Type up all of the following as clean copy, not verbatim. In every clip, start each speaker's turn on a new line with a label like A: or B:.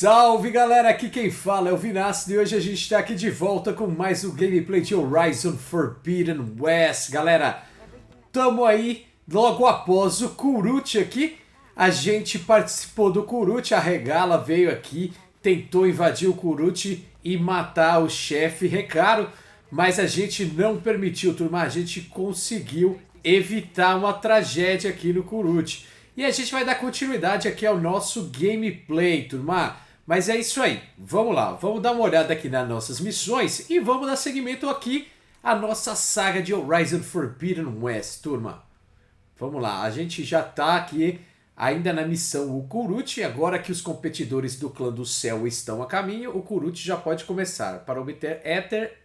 A: Salve galera, aqui quem fala é o Vinácido e hoje a gente está aqui de volta com mais um gameplay de Horizon Forbidden West. Galera, tamo aí logo após o Kurut aqui. A gente participou do Kurut, a Regala veio aqui, tentou invadir o Kurut e matar o chefe Recaro, mas a gente não permitiu, turma, a gente conseguiu evitar uma tragédia aqui no Kurut. E a gente vai dar continuidade aqui ao nosso gameplay, turma. Mas é isso aí. Vamos lá. Vamos dar uma olhada aqui nas nossas missões e vamos dar seguimento aqui à nossa saga de Horizon Forbidden West, turma. Vamos lá. A gente já está aqui ainda na missão o Kurut. Agora que os competidores do clã do céu estão a caminho, o Kurut já pode começar. Para obter Éter,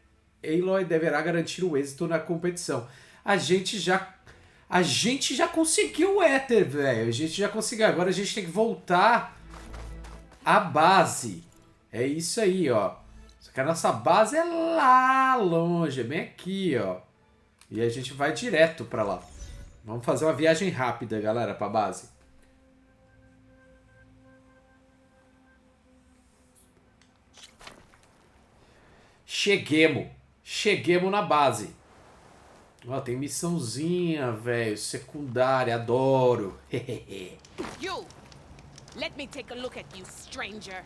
A: Aloy deverá garantir o êxito na competição. A gente já conseguiu o Éter, velho. A gente já conseguiu. Agora a gente tem que voltar à base. É isso aí, ó. Só que a nossa base é lá longe. É bem aqui, ó. E a gente vai direto pra lá. Vamos fazer uma viagem rápida, galera, pra base. Cheguemos na base. Ó, tem missãozinha, velho, secundária, adoro.
B: You! Let me take a look at you, stranger.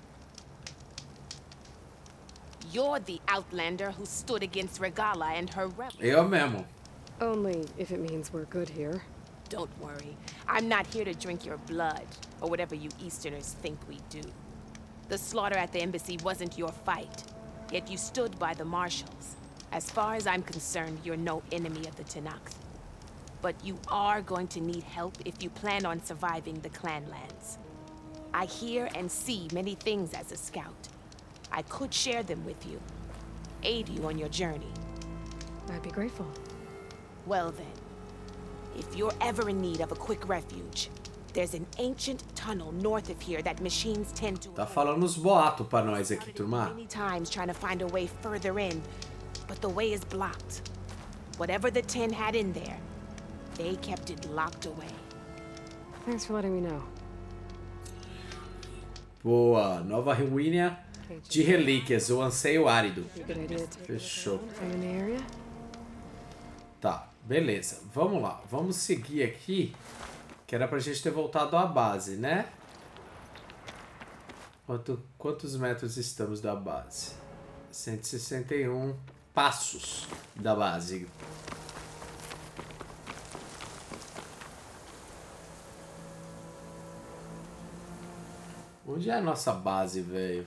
B: You're the outlander who stood against Regala and her rebels.
A: Eu mesmo.
C: Only if it means we're good here.
B: Don't worry. I'm not here to drink your blood, or whatever you Easterners think we do. The slaughter at the embassy wasn't your fight, yet you stood by the marshals. As far as I'm concerned, you're no enemy of the Tenakth. But you are going to need help if you plan on surviving the Clanlands. I hear and see many things as a scout. I could share them with you, aid you on your journey.
C: I'd be grateful.
B: Well then, if you're ever in need of a quick refuge, there's an ancient tunnel north of here that machines tend to...
A: Tá falando uns boatos pra nós aqui, turma.
B: Many times trying to find a way further in, but the way is blocked. Whatever the tin had in there, they kept it locked away.
C: Thanks for letting me know.
A: Boa, nova ruína de relíquias, o anseio árido. Fechou.
C: I'm in the area?
A: Tá, beleza. Vamos lá. Vamos seguir aqui, que era pra gente ter voltado à base, né? Quantos metros estamos da base? 161 passos da base. Onde é a nossa base, velho?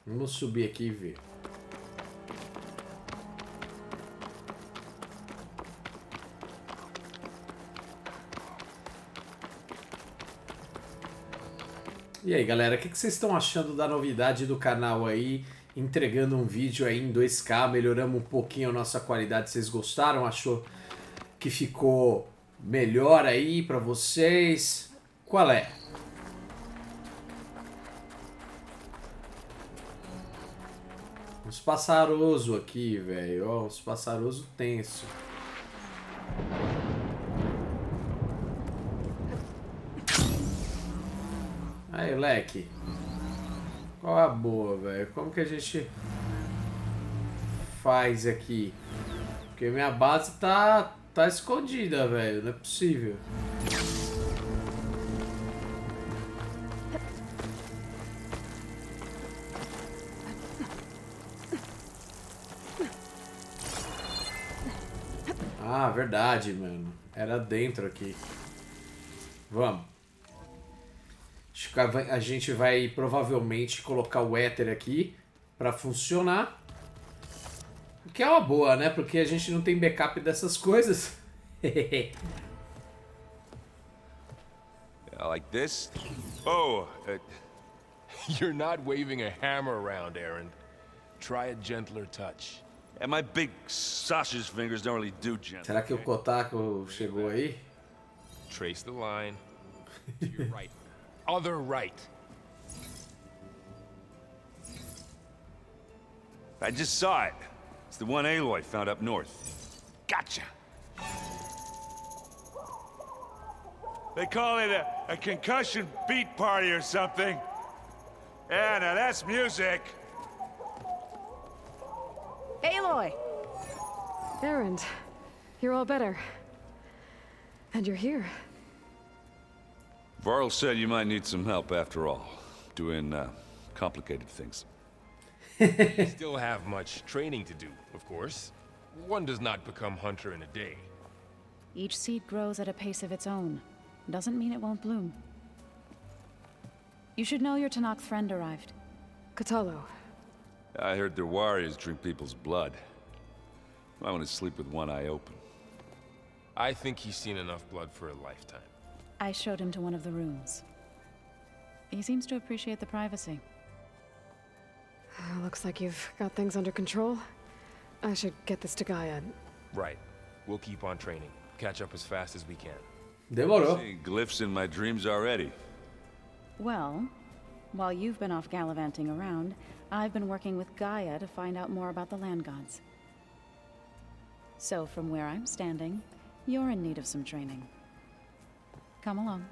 A: Vamos subir aqui e ver. E aí, galera, o que vocês estão achando da novidade do canal aí? Entregando um vídeo aí em 2K, melhoramos um pouquinho a nossa qualidade. Vocês gostaram? Achou que ficou melhor aí pra vocês? Qual é? Uns passaroso aqui, velho. Ó, uns passaroso tenso. Aí, leque. Qual é a boa, velho? Como que a gente faz aqui? Porque minha base tá escondida, velho. Não é possível. Ah, verdade, mano. Era dentro aqui. Vamos. A gente vai provavelmente colocar o Éter aqui pra funcionar. O que é uma boa, né? Porque a gente não tem backup dessas coisas.
D: Like this? Oh, you're not waving a hammer around, Aaron. Try a gentler touch.
E: And my big sausage fingers don't really do gentle.
A: Será que o Kotaku chegou aí?
D: Trace the line. To your right. Other right.
E: I just saw it. It's the one Aloy found up north. Gotcha. They call it a concussion beat party or something. Yeah, now that's music.
B: Aloy!
C: Erend, you're all better. And you're here.
F: Varl said you might need some help after all, doing complicated things.
D: Still have much training to do, of course. One does not become hunter in a day.
G: Each seed grows at a pace of its own. Doesn't mean it won't bloom. You should know your Tanakh friend arrived.
C: Katalo.
F: I heard their warriors drink people's blood. I want to sleep with one eye open.
D: I think he's seen enough blood for a lifetime.
G: I showed him to one of the rooms. He seems to appreciate the privacy.
C: Looks like you've got things under control. I should get this to Gaia.
D: Right. We'll keep on training. Catch up as fast as we can.
A: Demorou.
F: Seeing glyphs in my dreams already.
G: Well, while you've been off gallivanting around, I've been working with Gaia to find out more about the land gods. So from where I'm standing, you're in need of some training. Come along.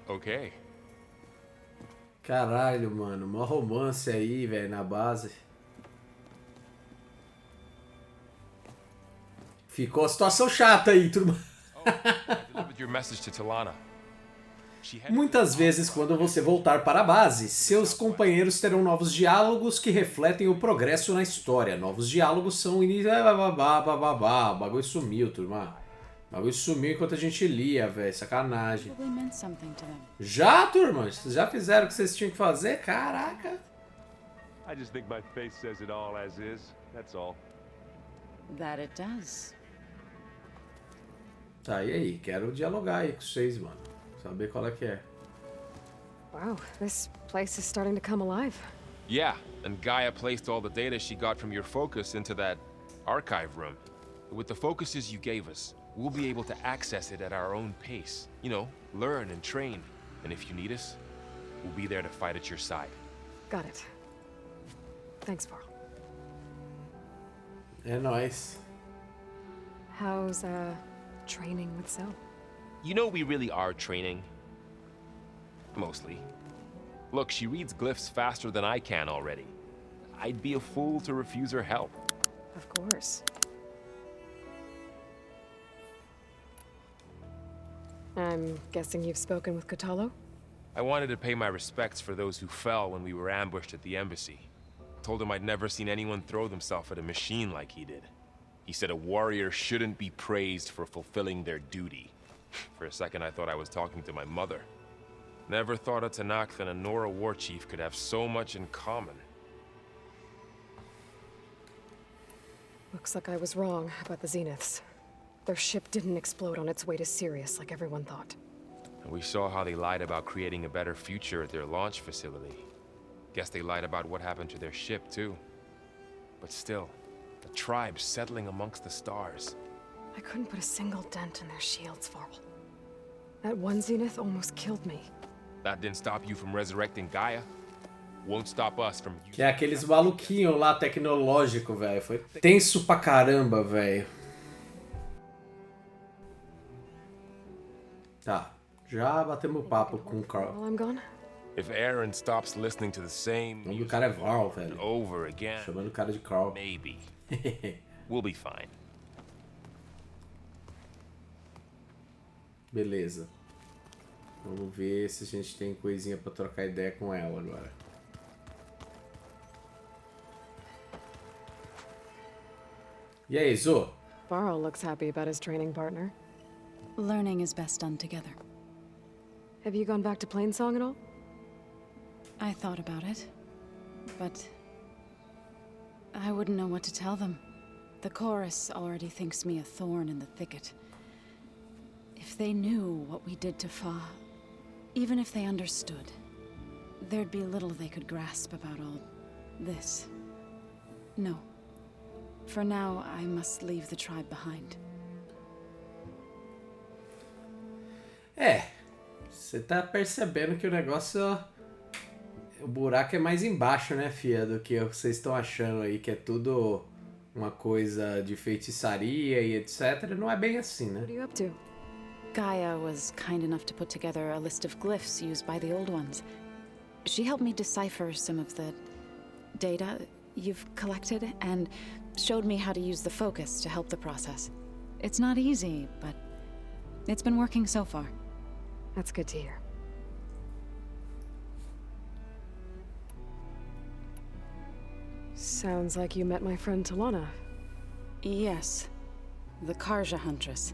D: Okay.
A: Caralho, mano. Mó romance aí, velho, na base. Ficou a situação chata aí, turma.
D: I delivered your message to Talana.
A: Muitas vezes, quando você voltar para a base, seus companheiros terão novos diálogos que refletem o progresso na história. Novos diálogos são o início... O bagulho sumiu, turma. O bagulho sumiu enquanto a gente lia, velho. Sacanagem.
G: Probably meant something to them.
A: Já, turma? Vocês já fizeram o que vocês tinham que fazer? Caraca.
H: I just think my face says it all as is, that's all.
G: That it does.
A: Tá, e aí? Quero dialogar aí com vocês, mano. Saber qual é que é.
C: Wow, this place is starting to come alive.
D: Yeah, and Gaia placed all the data she got from your focus into that archive room. With the focuses you gave us, we'll be able to access it at our own pace. You know, learn and train. And if you need us, we'll be there to fight at your side.
C: Got it. Thanks, Varl.
A: É nóis.
C: How's, training with Cell?
D: You know we really are training. Mostly. Look, she reads glyphs faster than I can already. I'd be a fool to refuse her help.
C: Of course. I'm guessing you've spoken with Katalo?
D: I wanted to pay my respects for those who fell when we were ambushed at the embassy. Told him I'd never seen anyone throw themselves at a machine like he did. He said a warrior shouldn't be praised for fulfilling their duty. For a second I thought I was talking to my mother. Never thought a Tanakh and a Nora war chief could have so much in common.
C: Looks like I was wrong about the Zeniths. Their ship didn't explode on its way to Sirius like everyone thought.
D: And we saw how they lied about creating a better future at their launch facility. Guess they lied about what happened to their ship, too. But still, the tribe settling amongst the stars.
C: I couldn't put a single dent in their shields, Varl. That one Zenith almost killed me.
D: That didn't stop you from resurrecting Gaia. Won't stop us from...
A: Que é aqueles maluquinhos lá tecnológico, velho. Foi tenso pra caramba, velho. Tá. Já batemos papo com o Carl.
C: While I'm gone?
D: If Aaron stops listening to the same
A: O nome do
D: music
A: cara é Varl, velho.
D: over again,
A: Chamando o cara de Carl.
D: maybe. We'll be fine.
A: Beleza. Vamos ver se a gente tem coisinha pra trocar ideia com ela agora. E aí, Zo?
C: Varl looks happy about his training partner.
G: Learning is best done together.
C: Have you gone back to Plainsong at all?
G: I thought about it, but I wouldn't know what to tell them. The chorus already thinks me a thorn in the thicket. If they knew what we did to Fa, even if they understood, there'd be little they could grasp about all this. No. For now, I must leave the tribe behind.
A: É, você tá percebendo que o negócio... O buraco é mais embaixo, né, fia? Do que vocês estão achando aí, que é tudo uma coisa de feitiçaria e etc. Não é bem assim, né?
C: What are you up to?
G: Gaia was kind enough to put together a list of glyphs used by the old ones. She helped me decipher some of the data you've collected and showed me how to use the focus to help the process. It's not easy, but it's been working so far.
C: That's good to hear. Sounds like you met my friend Talana.
G: Yes, the Karja Huntress.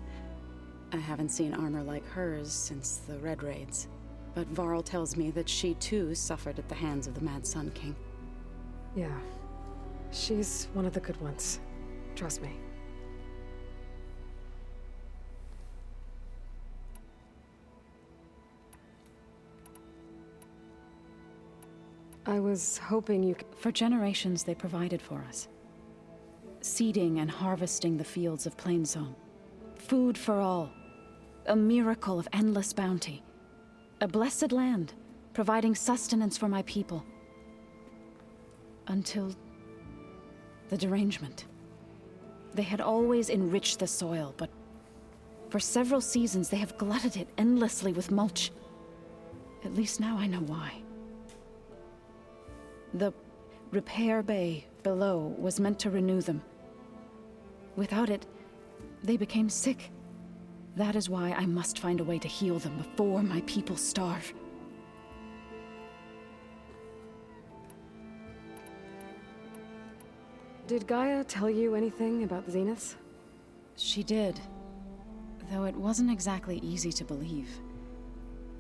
G: I haven't seen armor like hers since the Red Raids, but Varl tells me that she too suffered at the hands of the Mad Sun King.
C: Yeah. She's one of the good ones. Trust me. I was hoping you could...
G: For generations, they provided for us. Seeding and harvesting the fields of Plainsong. Food for all. A miracle of endless bounty. A blessed land, providing sustenance for my people. Until the derangement. They had always enriched the soil, but for several seasons they have glutted it endlessly with mulch. At least now I know why. The repair bay below was meant to renew them. Without it, they became sick. That is why I must find a way to heal them before my people starve.
C: Did Gaia tell you anything about the Zeniths?
G: She did, though it wasn't exactly easy to believe.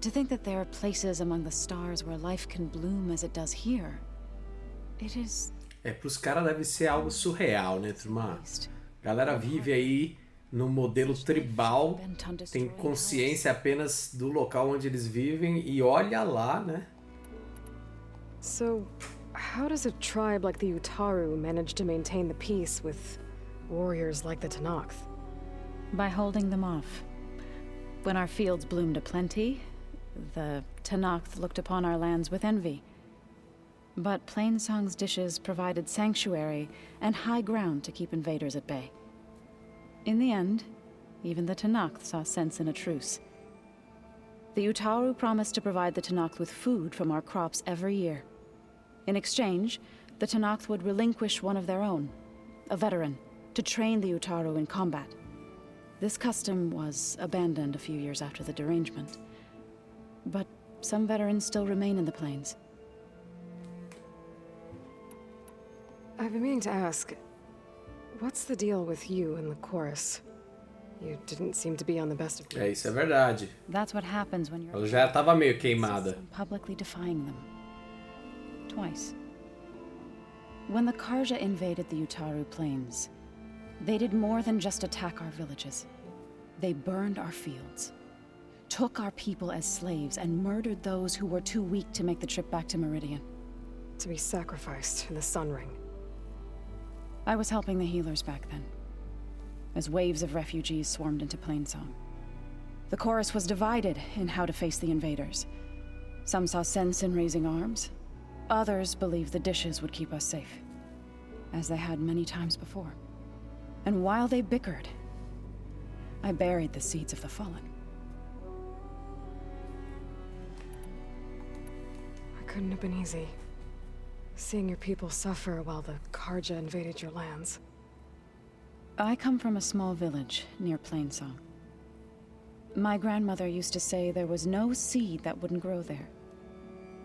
G: To think that there are places among the stars where life can bloom as it does here, it is...
A: Pros caras deve ser algo surreal, né, turma? A galera vive aí no modelo tribal, tem consciência apenas do local onde eles vivem e olha lá, né?
C: So, how does a tribe like the Utaru manage to maintain the peace with warriors like the Tenakth?
G: By holding them off. When our fields bloomed aplenty, the Tenakth looked upon our lands with envy. But Plainsong's dishes provided sanctuary and high ground to keep invaders at bay. In the end, even the Tenakth saw sense in a truce. The Utaru promised to provide the Tenakth with food from our crops every year. In exchange, the Tenakth would relinquish one of their own, a veteran, to train the Utaru in combat. This custom was abandoned a few years after the derangement. But some veterans still remain in the plains.
C: I've been meaning to ask, what's the deal with you and the chorus? You didn't seem to be on the best of terms.
A: Isso é verdade.
G: That's what happens when you're...
A: Ela já estava meio queimada.
G: Publicly defying them. Twice. When the Karja invaded the Utaru plains, they did more than just attack our villages. They burned our fields, took our people as slaves, and murdered those who were too weak to make the trip back to Meridian.
C: To be sacrificed in the Sun Ring.
G: I was helping the healers back then, as waves of refugees swarmed into Plainsong. The chorus was divided in how to face the invaders. Some saw sense in raising arms. Others believed the dishes would keep us safe, as they had many times before. And while they bickered, I buried the seeds of the fallen.
C: It couldn't have been easy. Seeing your people suffer while the Karja invaded your lands.
G: I come from a small village near Plainsong. My grandmother used to say there was no seed that wouldn't grow there.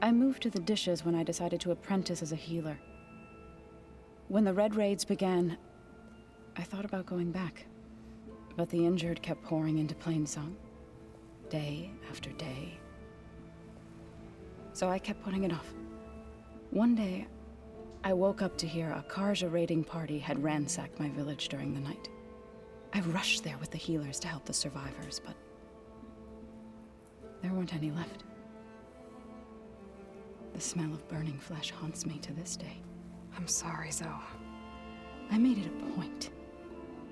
G: I moved to the dishes when I decided to apprentice as a healer. When the Red Raids began, I thought about going back. But the injured kept pouring into Plainsong, day after day. So I kept putting it off. One day, I woke up to hear a Karja raiding party had ransacked my village during the night. I rushed there with the healers to help the survivors, but there weren't any left. The smell of burning flesh haunts me to this day.
C: I'm sorry, Zoe.
G: I made it a point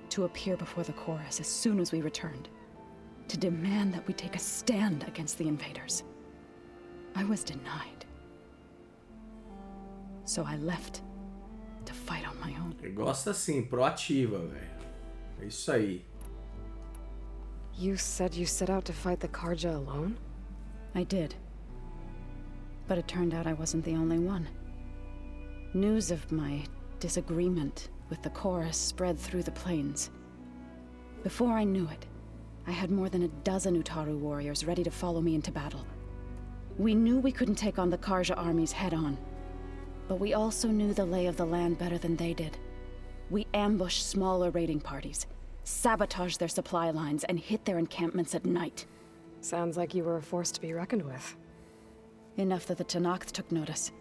G: to appear before the chorus as soon as we returned, to demand that we take a stand against the invaders. I was denied. So I left to fight on my own.
A: Ele gosta assim, proativa, velho. É isso aí.
C: You said you set out to fight the Karja alone?
G: I did. But it turned out I wasn't the only one. News of my disagreement with the chorus spread through the plains. Before I knew it, I had more than a dozen Utaru warriors ready to follow me into battle. We knew we couldn't take on the Karja armies head-on, but we also knew the lay of the land better than they did. We ambushed smaller raiding parties, sabotaged their supply lines, and hit their encampments at night.
C: Sounds like you were a force to be reckoned with.
G: Enough that the Tenakth took notice.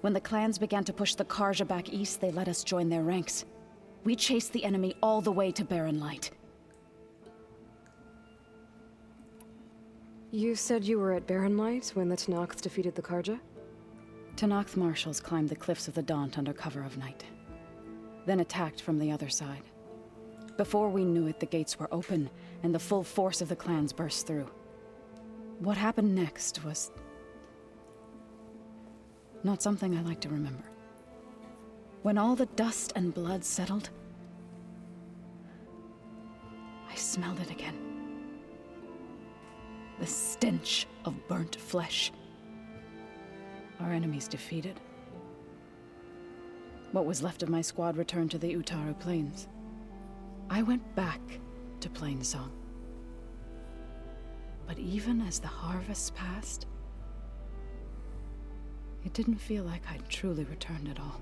G: When the clans began to push the Karja back east, they let us join their ranks. We chased the enemy all the way to Barren Light.
C: You said you were at Barren Light when the Tenakth defeated the Karja?
G: Tenakth marshals climbed the cliffs of the Daunt under cover of night, then attacked from the other side. Before we knew it, the gates were open, and the full force of the clans burst through. What happened next was not something I like to remember. When all the dust and blood settled, I smelled it again. The stench of burnt flesh. Our enemies defeated. What was left of my squad returned to the Utaru Plains. I went back to Plainsong. But even as the harvests passed, it didn't feel like I'd truly returned at all.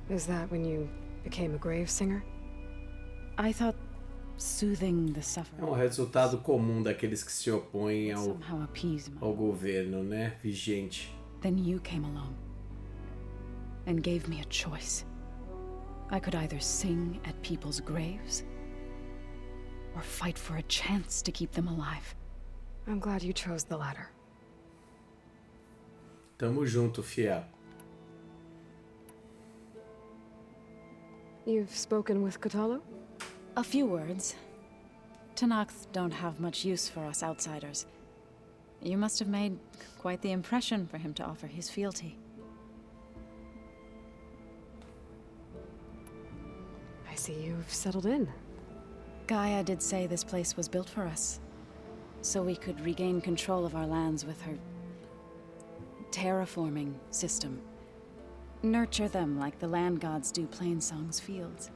C: Is that when you became a grave singer?
G: I thought soothing the suffering
A: É um resultado comum daqueles que se opõem
G: would
A: ao,
G: somehow appease my...
A: ao governo, né? Vigente.
G: Then you came along and gave me a choice. I could either sing at people's graves or fight for a chance to keep them alive.
C: I'm glad you chose the latter.
A: Tamo junto, fiel.
C: You've spoken with Kotallo?
G: A few words. Tenakth don't have much use for us outsiders. You must have made quite the impression for him to offer his fealty.
C: I see you've settled in.
G: Gaia did say this place was built for us, so we could regain control of our lands with her terraforming system. Nurture them like the land gods do Plainsong's fields.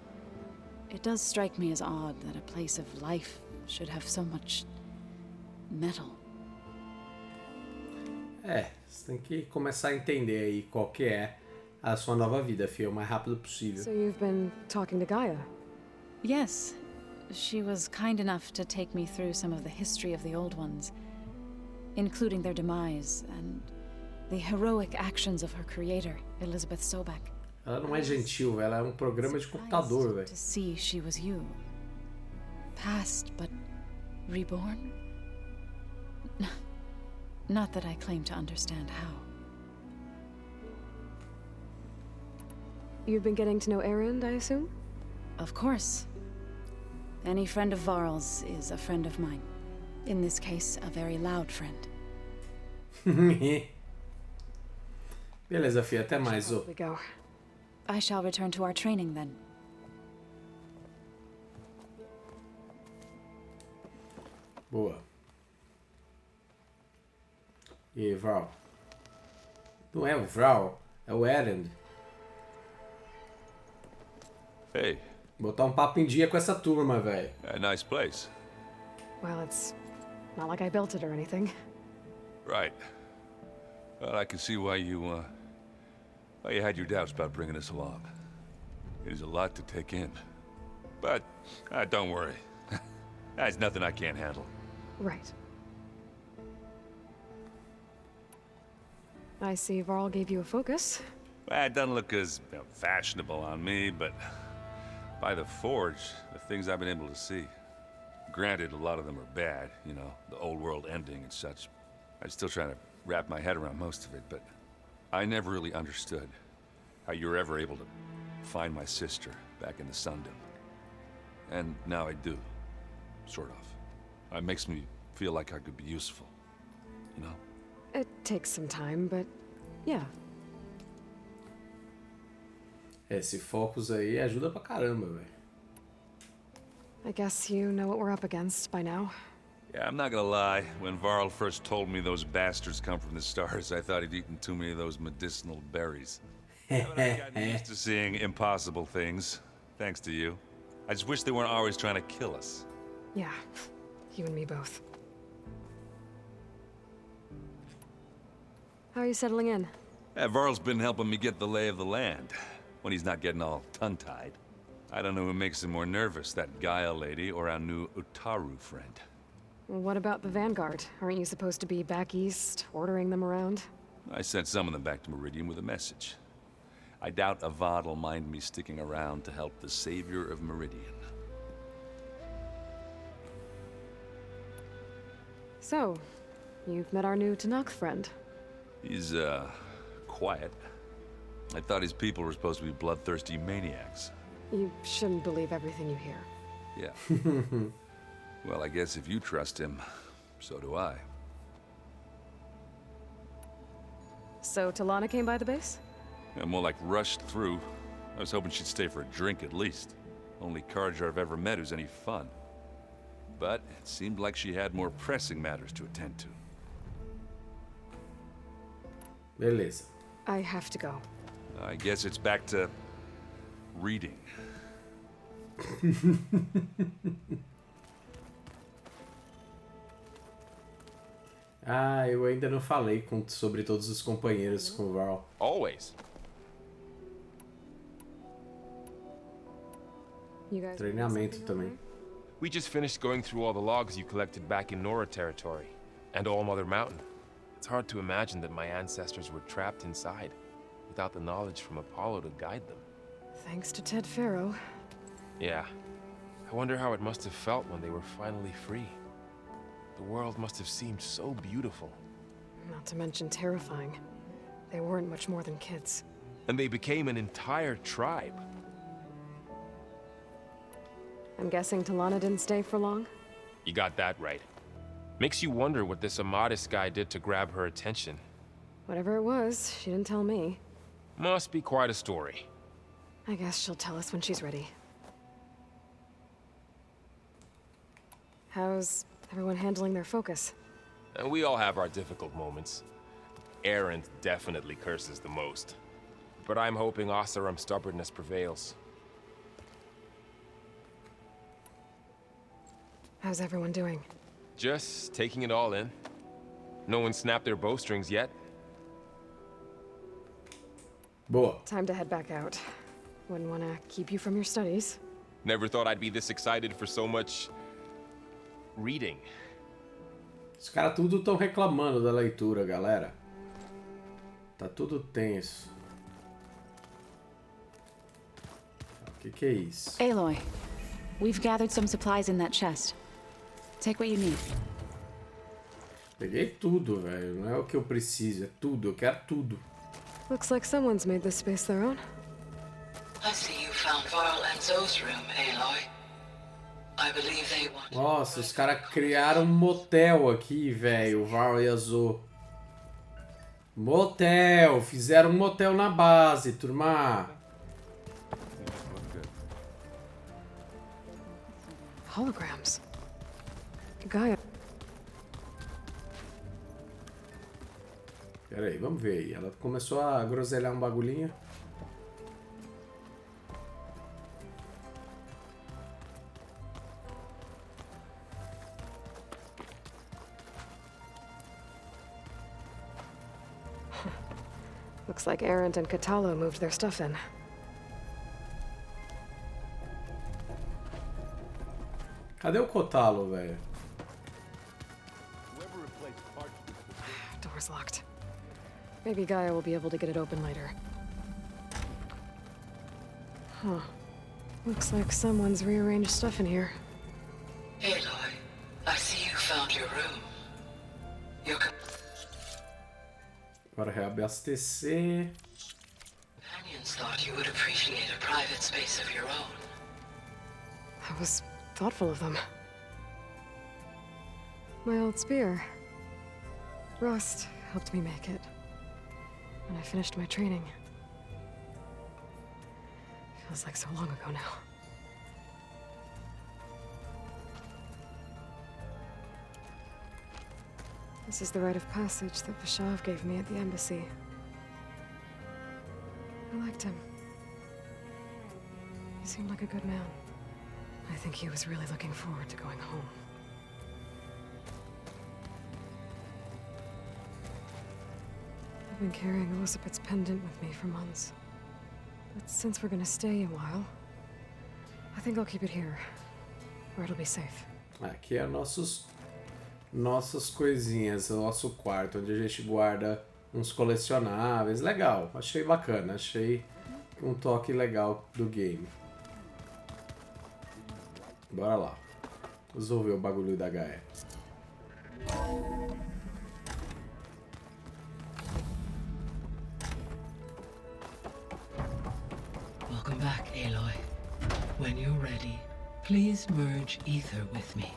G: It does strike me as odd that a place of life should have so much metal.
A: É, você tem que começar a entender aí qual que é a sua nova vida, filho, o mais rápido possível.
C: So you've been talking to Gaia?
G: Yes, she was kind enough to take me through some of the history of the old ones, including their demise and the heroic actions of her creator, Elizabeth Sobek.
A: Ela não é gentil, ela é um programa de computador, velho.
G: To see she was you. Past, but reborn? Not that I claim to understand how.
C: You've been getting to know Erend, I assume?
G: Of course. Any friend of Varl's is a friend of mine. In this case, a very loud friend.
A: Beleza, filho, até mais, ô.
C: We go.
G: I shall return to our training then.
A: Boa. E aí, Varl? Não é o Varl, é o Erend.
F: Hey,
A: Botar um papo em dia com essa turma, velho.
F: a nice place.
C: Well, it's not like I built it or anything.
F: Right. Well, I can see why you had your doubts about bringing us along. It is a lot to take in. But, don't worry. That's nothing I can't handle.
C: Right. I see Varl gave you a focus.
F: Well, it doesn't look as fashionable on me, but by the Forge, the things I've been able to see. Granted, a lot of them are bad, you know, the old world ending and such. I'm still trying to wrap my head around most of it, but I never really understood how you were ever able to find my sister back in the Sundom. And now I do, sort of. It makes me feel like I could be useful, you know?
C: It takes some time, but yeah.
A: Esse focus aí ajuda pra caramba, velho.
C: I guess you know what we're up against by now.
F: Yeah, I'm not gonna lie. When Varl first told me those bastards come from the stars, I thought he'd eaten too many of those medicinal berries. But I've gotten used to seeing impossible things, thanks to you. I just wish they weren't always trying to kill us.
C: Yeah, you and me both. How are you settling in?
F: Yeah, Varl's been helping me get the lay of the land, when he's not getting all tongue-tied. I don't know who makes him more nervous, that Gaia lady or our new Utaru friend.
C: Well, what about the Vanguard? Aren't you supposed to be back east, ordering them around?
F: I sent some of them back to Meridian with a message. I doubt Avad'll mind me sticking around to help the savior of Meridian.
C: So, you've met our new Tanakh friend.
F: He's, quiet. I thought his people were supposed to be bloodthirsty maniacs.
C: You shouldn't believe everything you hear.
F: Yeah. Well, I guess if you trust him, so do I.
C: So, Talana came by the base?
F: Yeah, more like rushed through. I was hoping she'd stay for a drink at least. Only Carja I've ever met who's any fun. But it seemed like she had more pressing matters to attend to.
A: Beleza.
C: I have to go.
F: I guess it's back to reading.
A: Ah, eu ainda não falei sobre todos os companheiros com o Varl.
D: Always.
C: You guys
A: Treinamento também.
D: We just finished going through all the logs you collected back in Nora territory, and All Mother Mountain. It's hard to imagine that my ancestors were trapped inside, without the knowledge from Apollo to guide them.
C: Thanks to Ted Faro.
D: Yeah. I wonder how it must have felt when they were finally free. The world must have seemed so beautiful.
C: Not to mention terrifying. They weren't much more than kids.
D: And they became an entire tribe.
C: I'm guessing Talana didn't stay for long?
D: You got that right. Makes you wonder what this Amadis guy did to grab her attention.
C: Whatever it was, she didn't tell me.
D: Must be quite a story.
C: I guess she'll tell us when she's ready. How's everyone handling their focus?
D: And we all have our difficult moments. Erend definitely curses the most. But I'm hoping Oseram's stubbornness prevails.
C: How's everyone doing?
D: Just taking it all in. No one snapped their bowstrings yet.
A: Boa.
C: Time to head back out. Wouldn't want to keep you from your studies.
D: Never thought I'd be this excited for so much reading.
A: Os caras tudo estão reclamando da leitura, galera. Tá tudo tenso. O que é isso?
G: Aloy, we've gathered some supplies in that chest. Take what you need.
A: Peguei tudo, velho. Não é o que eu preciso, é tudo. Eu quero tudo.
C: Looks like someone's made this space their own.
I: I see you found Varl and Zoe's room, Aloy. I believe they want...
A: Nossa, os caras criaram um motel aqui, velho. O Varl e a Zoe. Motel. Fizeram um motel na base, turma.
C: Holograms. Gaia.
A: Pera aí, vamos ver aí. Ela começou a groselhar um bagulhinho.
C: Looks like Erend and Katalo moved their stuff in.
A: Cadê o Kotalo, velho?
C: Door's locked. Maybe Gaia will be able to get it open later. Huh. Looks like someone's rearranged stuff in here.
I: Aloy, I see you found your room. Your
A: Agora reabastecer.
I: companions thought you would appreciate a private space of your own.
C: That was thoughtful of them. My old spear. Rust helped me make it when I finished my training. Feels like so long ago now. This is the rite of passage that Vashav gave me at the embassy. I liked him. He seemed like a good man. I think he was really looking forward to going home. I've been carrying Elizabeth's pendant with me for months. But since we're gonna stay a while, I think I'll keep it here, where it'll be safe.
A: Aqui é nossas coisinhas, o nosso quarto, onde a gente guarda uns colecionáveis. Legal, achei bacana, achei um toque legal do game. Bora lá. Resolver o bagulho da HE.
I: Welcome back, Aloy. When you're ready, please merge ether with me.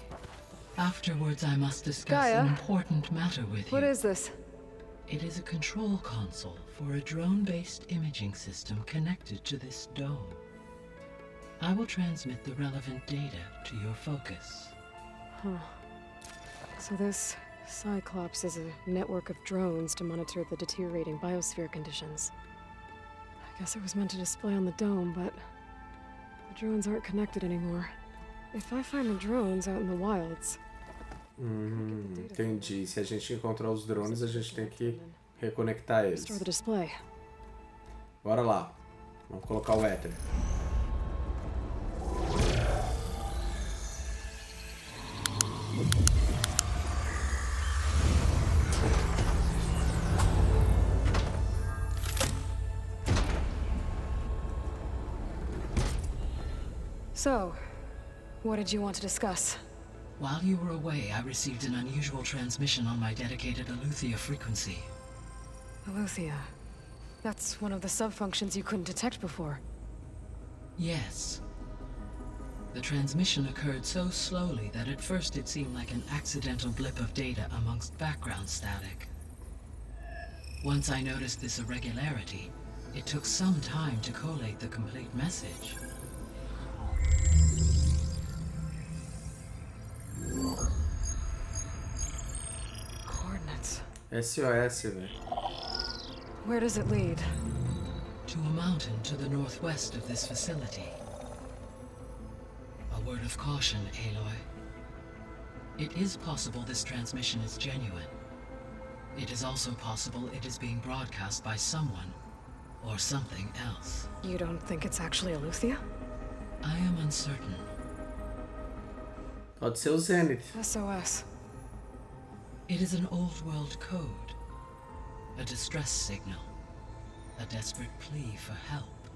I: Afterwards, I must discuss
C: Gaia?
I: an important matter with you.
C: What is this?
I: It is a control console for a drone-based imaging system connected to this dome. I will transmit the relevant data to your focus.
C: Huh. So this Cyclops is a network of drones to monitor the deteriorating biosphere conditions. I guess it was meant to display on the dome, but the drones aren't connected anymore. If I find the drones out in the wilds...
A: Entendi. Se a gente encontrar os drones, a gente tem que reconectar eles.
C: Store the display.
A: Bora lá. Vamos colocar o éter.
C: So, what did you want to discuss?
I: While you were away, I received an unusual transmission on my dedicated Aletheia frequency.
C: Aletheia. That's one of the sub-functions you couldn't detect before.
I: Yes. The transmission occurred so slowly that at first it seemed like an accidental blip of data amongst background static. Once I noticed this irregularity, it took some time to collate the complete message.
C: Coordinates.
A: SOS, velho.
C: Where does it lead?
I: To a mountain to the northwest of this facility. A word of caution, Aloy. It is possible this transmission is genuine. It is also possible it is being broadcast by someone or something else.
C: You don't think it's actually Aletheia?
I: I am uncertain.
A: Pode ser o Zenith.
C: SOS.
I: It is an old world code. A distress signal. A desperate plea for help.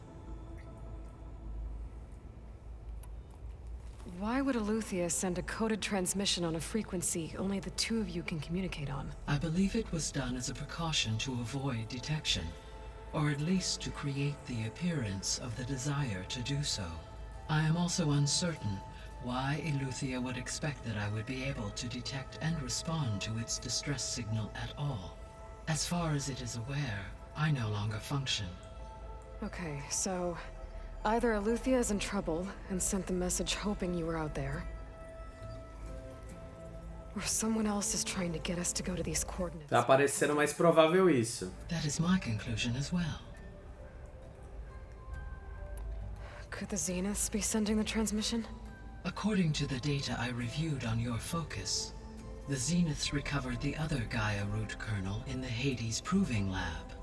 C: Why would Aletheia send a coded transmission on a frequency only the two of you can communicate on?
I: I believe it was done as a precaution to avoid detection, or at least to create the appearance of the desire to do so. I am also uncertain why Aletheia would expect that I would be able to detect and respond to its distress signal at all. As far as it is aware, I no longer function.
C: Okay, so either Aletheia is in trouble and sent the message hoping you were out there, or someone else is trying to get us to go to these coordinates.
A: Tá parecendo mais provável isso.
I: That is my conclusion as well.
C: Could the Zeniths be sending the transmission?
I: According to the data I reviewed on your focus, the Zeniths recovered the other Gaia root kernel in the Hades Proving Lab.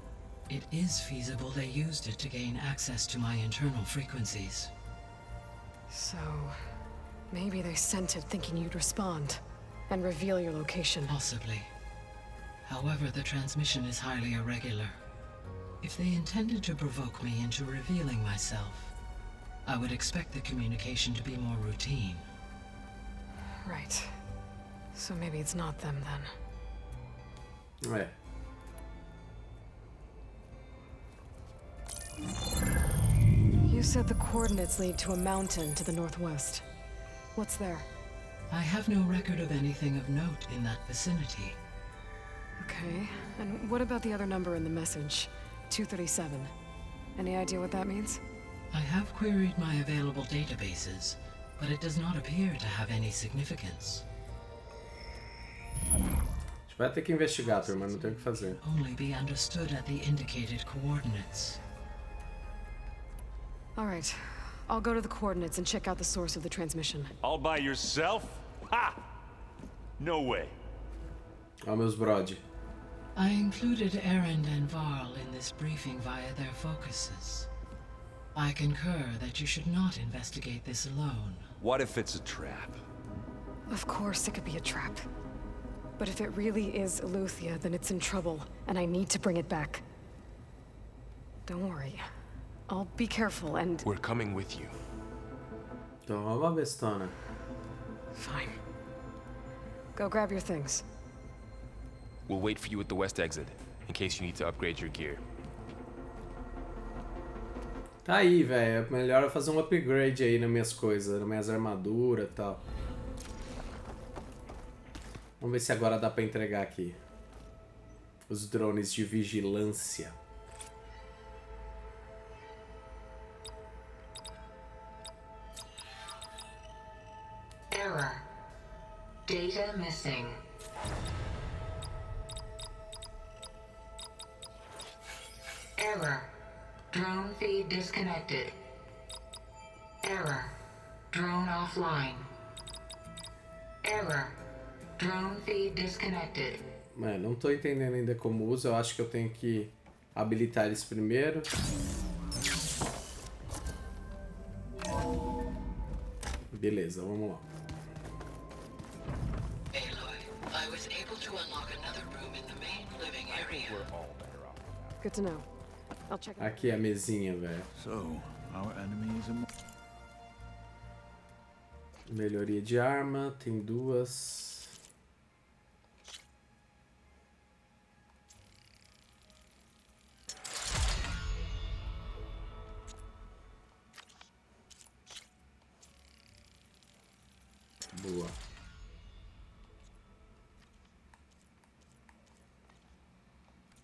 I: It is feasible they used it to gain access to my internal frequencies.
C: So, maybe they sent it thinking you'd respond and reveal your location.
I: Possibly. However, the transmission is highly irregular. If they intended to provoke me into revealing myself, I would expect the communication to be more routine.
C: Right. So maybe it's not them then.
A: É.
C: You said the coordinates lead to a mountain to the northwest. What's there?
I: I have no record of anything of note in that vicinity.
C: Okay, and what about the other number in the message? 237. Any idea what that means?
I: I have queried my available databases, but it does not appear to have any significance.
A: A gente vai ter que investigar, turma, não tem o que fazer.
I: Only be understood at the indicated coordinates.
C: All right. I'll go to the coordinates and check out the source of the transmission.
E: All by yourself? Ha! No way.
A: Ó, meus brode.
I: I included Erend and Varl in this briefing via their focuses. I concur that you should not investigate this alone.
F: What if it's a trap?
C: Of course it could be a trap. But if it really is Eleuthia, then it's in trouble, and I need to bring it back. Don't worry. I'll be careful and...
D: We're coming with you.
A: Toma, bestona.
C: Fine. Go grab your things.
D: We'll wait for you at the west exit, in case you need to upgrade your gear.
A: Tá aí, velho. É melhor eu fazer um upgrade aí nas minhas coisas, nas minhas armaduras e tal. Vamos ver se agora dá pra entregar aqui. Os drones de vigilância.
J: Error. Data missing. Error. Drone feed disconnected. Error. Drone offline. Error. Drone feed disconnected.
A: Mano, não tô entendendo ainda como usa. Eu acho que eu tenho que habilitar eles primeiro. Beleza, vamos lá.
I: Aloy, I was able to unlock another room in the main living area.
C: Good to know. I'll check it.
A: Aqui é a mesinha, velho.
K: So, our enemy is a...
A: Melhoria de arma, tem duas. Boa.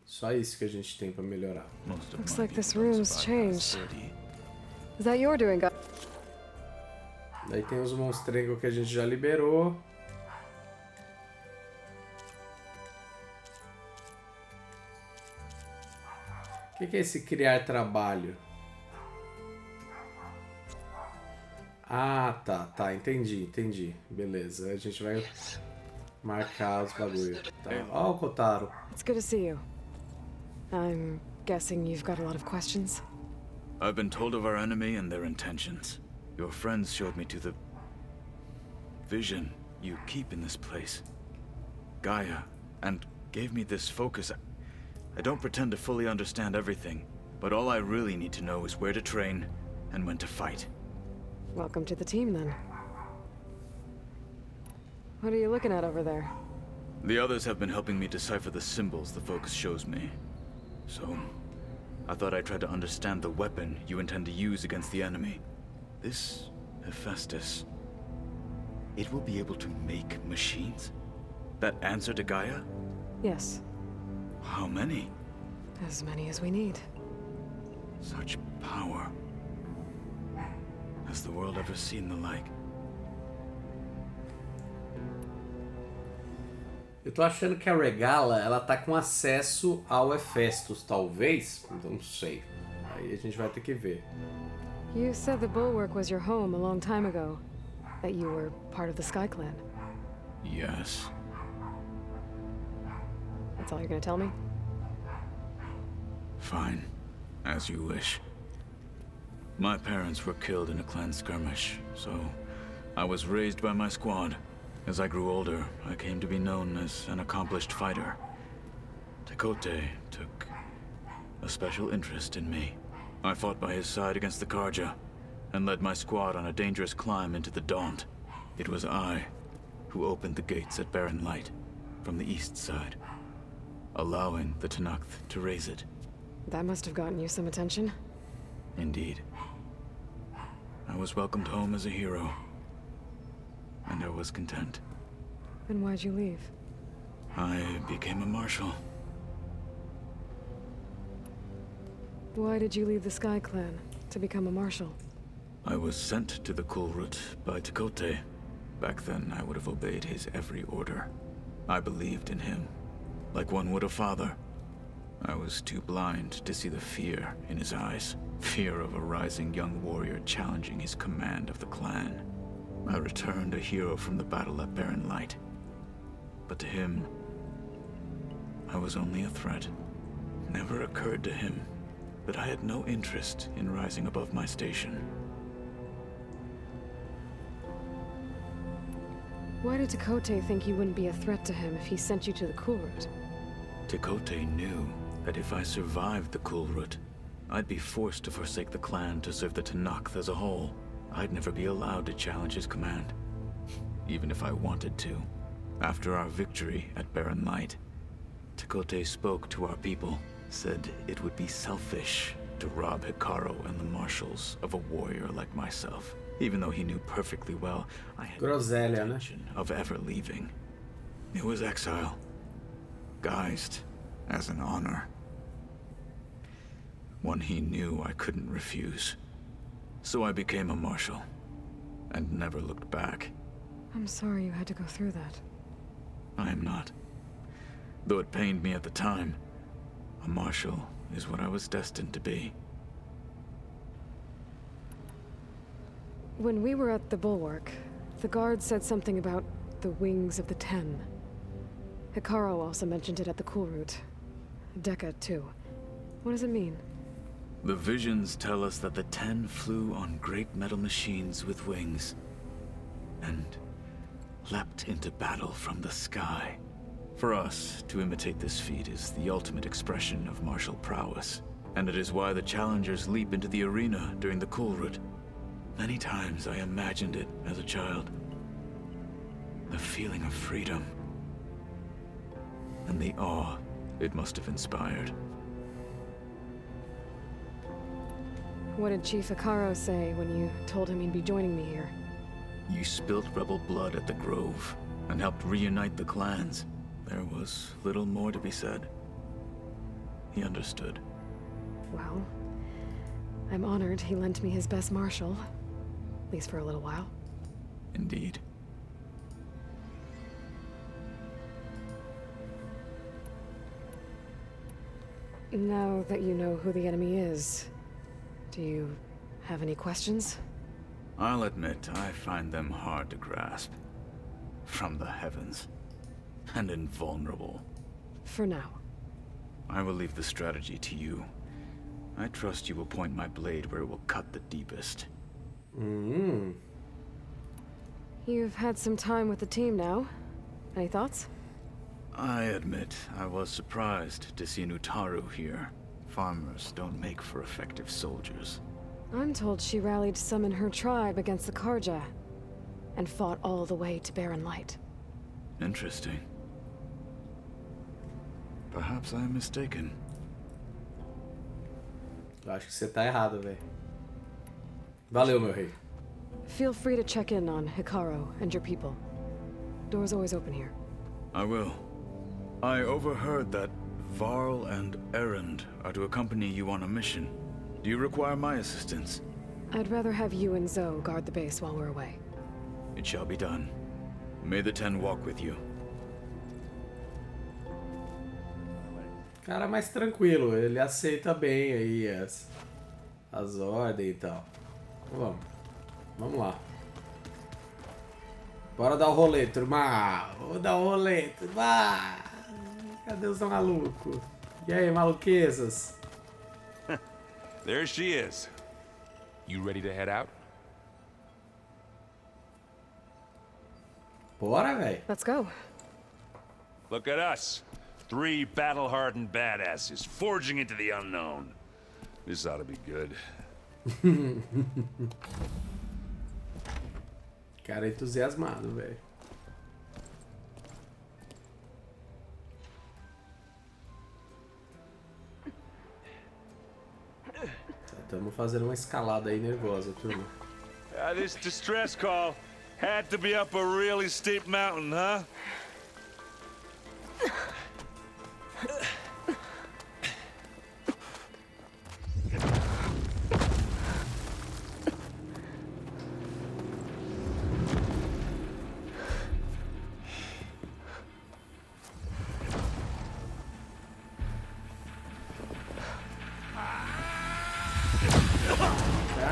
A: Só isso que a gente tem pra melhorar.
C: Looks like this room's changed. Is that your doing, guy?
A: Daí tem os monstrengos que a gente já liberou. O que é esse criar trabalho? Ah, tá, entendi. Beleza, a gente vai marcar os bagulho. Tá. Ó o Kotaro.
C: It's good to see you. I'm guessing you've got a lot of questions?
K: I've been told of our enemy and their intentions. Your friends showed me to the vision you keep in this place, Gaia, and gave me this focus. I don't pretend to fully understand everything, but all I really need to know is where to train and when to fight.
C: Welcome to the team, then. What are you looking at over there?
K: The others have been helping me decipher the symbols the focus shows me. So, I thought I'd try to understand the weapon you intend to use against the enemy. This Hephaestus, it will be able to make machines that answer to Gaia?
C: Yes.
K: How many?
C: As many as we need.
K: Such power. Has the world ever seen the like?
A: Eu tô achando que a Regala, ela tá com acesso ao Hephaestus, talvez? Então não sei. Aí a gente vai ter que ver.
C: You said the Bulwark was your home a long time ago. That you were part of the Sky Clan.
K: Yes.
C: That's all you're gonna tell me?
K: Fine. As you wish. My parents were killed in a clan skirmish, so I was raised by my squad. As I grew older, I came to be known as an accomplished fighter. Tekote took a special interest in me. I fought by his side against the Karja, and led my squad on a dangerous climb into the Daunt. It was I who opened the gates at Barren Light, from the east side, allowing the Tenakth to raise it.
C: That must have gotten you some attention.
K: Indeed. I was welcomed home as a hero, and I was content.
C: Then why'd you leave?
K: I became a marshal.
C: Why did you leave the Sky Clan to become a marshal?
K: I was sent to the Kulrut by Tekote. Back then, I would have obeyed his every order. I believed in him, like one would a father. I was too blind to see the fear in his eyes. Fear of a rising young warrior challenging his command of the clan. I returned a hero from the battle at Barren Light. But to him, I was only a threat. Never occurred to him that I had no interest in rising above my station.
C: Why did Tekote think you wouldn't be a threat to him if he sent you to the Kulrut?
K: Tekote knew that if I survived the Kulrut, I'd be forced to forsake the clan to serve the Tenakth as a whole. I'd never be allowed to challenge his command, even if I wanted to. After our victory at Barren Light, Tekote spoke to our people, said it would be selfish to rob Hikaru and the marshals of a warrior like myself, even though he knew perfectly well I had no intention of ever leaving. It was exile, guised as an honor. One he knew I couldn't refuse. So I became a marshal, and never looked back.
C: I'm sorry you had to go through that.
K: I am not. Though it pained me at the time, a marshal is what I was destined to be.
C: When we were at the Bulwark, the guard said something about the Wings of the Ten. Hikaru also mentioned it at the Kulrut. Dekka, too. What does it mean?
K: The visions tell us that the Ten flew on great metal machines with wings, and leapt into battle from the sky. For us, to imitate this feat is the ultimate expression of martial prowess, and it is why the challengers leap into the arena during the Kulrut. Many times I imagined it as a child. The feeling of freedom, and the awe it must have inspired.
C: What did Chief Hikaru say when you told him he'd be joining me here?
K: You spilled rebel blood at the Grove, and helped reunite the clans. There was little more to be said. He understood.
C: Well, I'm honored he lent me his best marshal. At least for a little while.
K: Indeed.
C: Now that you know who the enemy is, do you have any questions?
K: I'll admit, I find them hard to grasp. From the heavens. And invulnerable.
C: For now.
K: I will leave the strategy to you. I trust you will point my blade where it will cut the deepest.
C: You've had some time with the team now. Any thoughts?
K: I admit, I was surprised to see Nutaru here. Farmers don't make for effective soldiers.
C: I'm told she rallied some in her tribe against the Karja, and fought all the way to Barren Light.
K: Interesting. Perhaps I am mistaken.
A: Eu acho que você tá errado, velho. Valeu, meu rei.
C: Feel free to check in on Hikaru and your people. Door's always open here.
K: I will. I overheard that Varl and Erend are to accompany you on a mission. Do you require my assistance?
C: I'd rather have you and Zoe guard the base while we're away.
K: It shall be done. May the Ten walk with you.
A: Cara mais tranquilo, ele aceita bem aí as ordens e tal. Então vamos lá. Bora dar o rolê, turma. Vamos dar o rolê, turma. Cadê os malucos? E aí, maluquezas?
D: There she is. You ready to head out?
A: Bora, velho.
C: Let's go.
E: Look at us. 3 battle-hardened badasses forging into the unknown. This ought to be good.
A: Cara entusiasmado, velho. Estamos fazendo uma escalada aí nervosa, turma.
E: This distress call had to be up a really steep mountain, huh?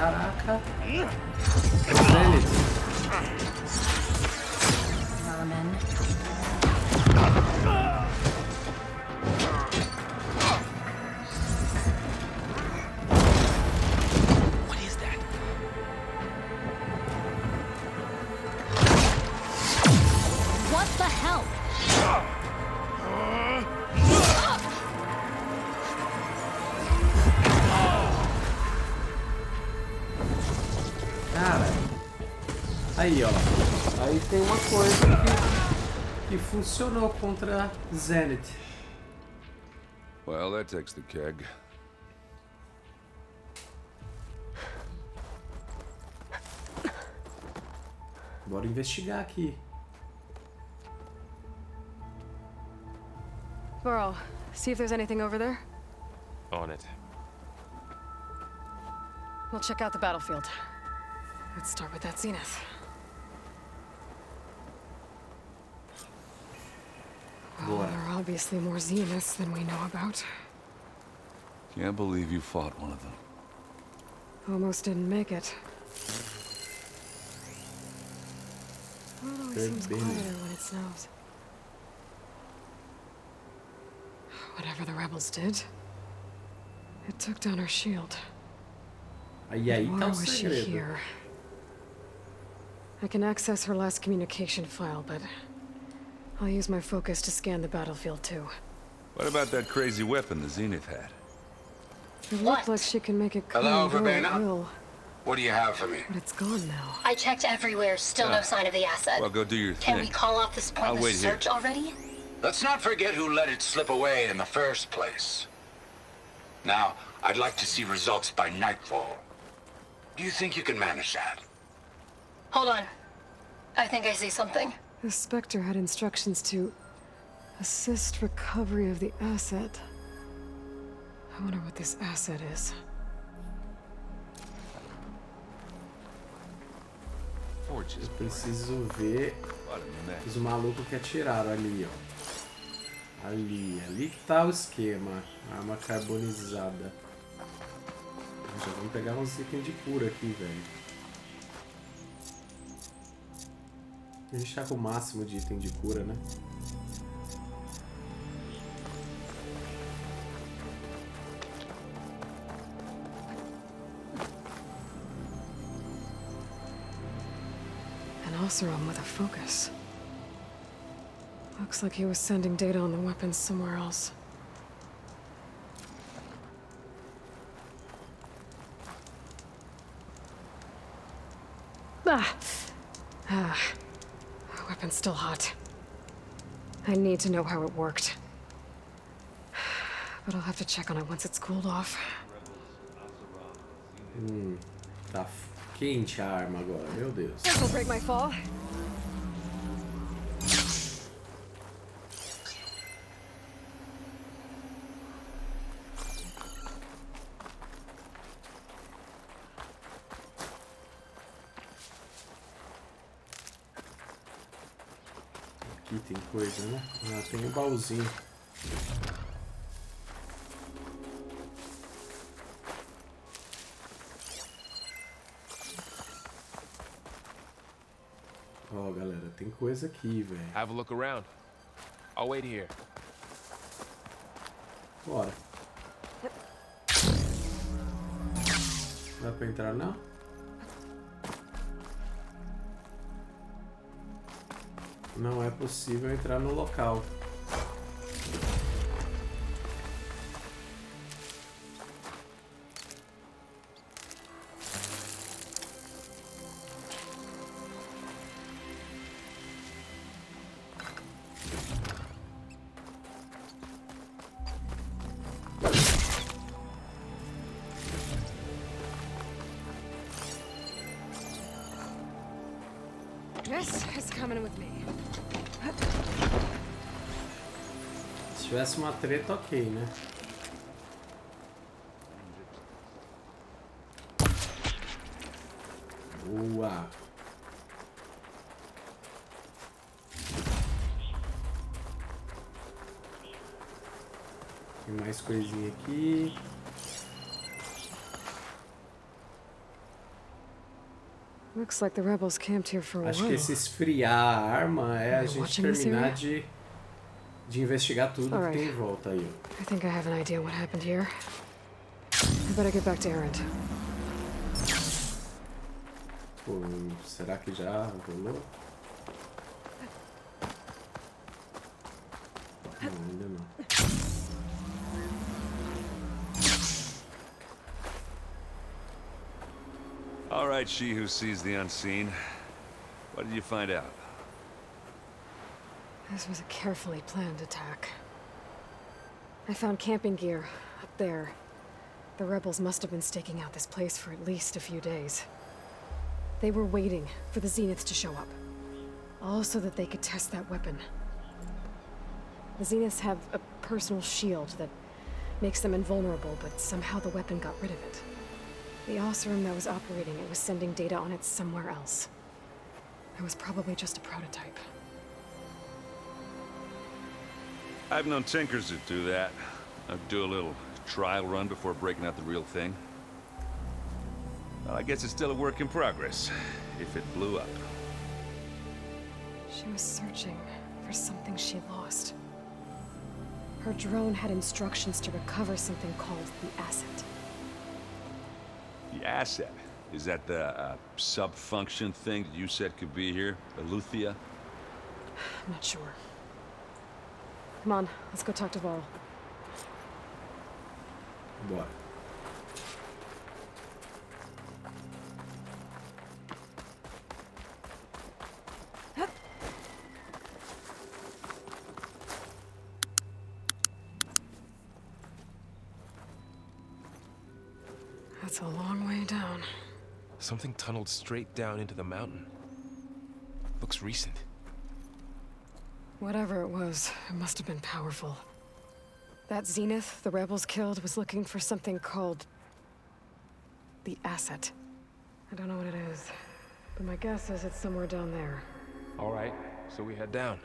A: Caraca. Zenith.
G: Vermin.
A: Aí, ó. Aí tem uma coisa que funcionou contra Zenith.
F: Well, that takes the keg.
A: Bora investigar aqui.
C: Burrow, see if there's anything over there.
D: On it.
C: We'll check out the battlefield. Let's start with that zenith. Well, there are obviously more zeniths than we know about.
F: Can't believe you fought one of them.
C: Almost didn't make it. Well, it always seems quieter when it snows. Whatever the rebels did, it took down our shield.
A: Aí tá o
C: was she
A: segredo.
C: here? I can access her last communication file, but I'll use my focus to scan the battlefield too.
F: What about that crazy weapon the Zenith had?
C: It looked like she can make it come
L: Hello,
C: and go at
L: Verbena?
C: will,
L: What do you have for me?
C: but it's gone now.
M: I checked everywhere, still no sign of the asset.
F: Well, go do your
M: Can
F: thing.
M: we call off this
F: I'll
M: pointless
F: wait here.
M: search already?
L: Let's not forget who let it slip away in the first place. Now, I'd like to see results by nightfall. Do you think you can manage that?
M: Hold on. I think I see something.
C: The Spectre had instructions to assist recovery of the asset. I wonder what this asset is.
A: Eu preciso ver os malucos que atiraram ali, ó. Ali que tá o esquema. Arma carbonizada. Já vamos pegar uns itens de cura aqui, velho. A gente tá com o máximo de item de cura, né?
C: An Oseram with a focus. Looks like he was sending data on the weapons somewhere else. Weapon's still hot. I need to know how it worked. But I'll have to check on it once it's cooled off.
A: Tá quente a arma agora, meu Deus.
C: This'll break my fall.
A: Aqui tem coisa, né? Ah, tem um baúzinho. Ó, galera, tem coisa aqui, velho.
D: Have a look around. I'll wait here.
A: Bora. Não dá pra entrar, não? Não é possível entrar no local.
C: This is coming with me.
A: Se tivesse uma treta, ok, né? Boa! Tem mais coisinha aqui.
C: Looks like the rebels camped here for a
A: Acho que
C: while.
A: esse esfriar a arma é a gente terminar de investigar tudo que tem em volta aí.
C: I think I have an idea what happened here. I better get back to Erend.
A: Pô, será que já rolou? Não, ainda não.
E: All right, she who sees the unseen. What did you find out?
C: This was a carefully planned attack. I found camping gear up there. The rebels must have been staking out this place for at least a few days. They were waiting for the Zeniths to show up. All so that they could test that weapon. The Zeniths have a personal shield that makes them invulnerable, but somehow the weapon got rid of it. The Osram that was operating it was sending data on it somewhere else. It was probably just a prototype.
E: I've known tinkers that do that. I'd do a little trial run before breaking out the real thing. Well, I guess it's still a work in progress, if it blew up.
C: She was searching for something she lost. Her drone had instructions to recover something called the asset.
E: The asset? Is that the sub-function thing that you said could be here? Eleuthia?
C: I'm not sure. Come on, let's go talk to Varl.
A: Bora.
C: That's a long way down.
D: Something tunneled straight down into the mountain. Looks recent.
C: Whatever it was, it must have been powerful. That Zenith the rebels killed was looking for something called the asset. I don't know what it is, but my guess is it's somewhere down there.
D: All right, so we head down.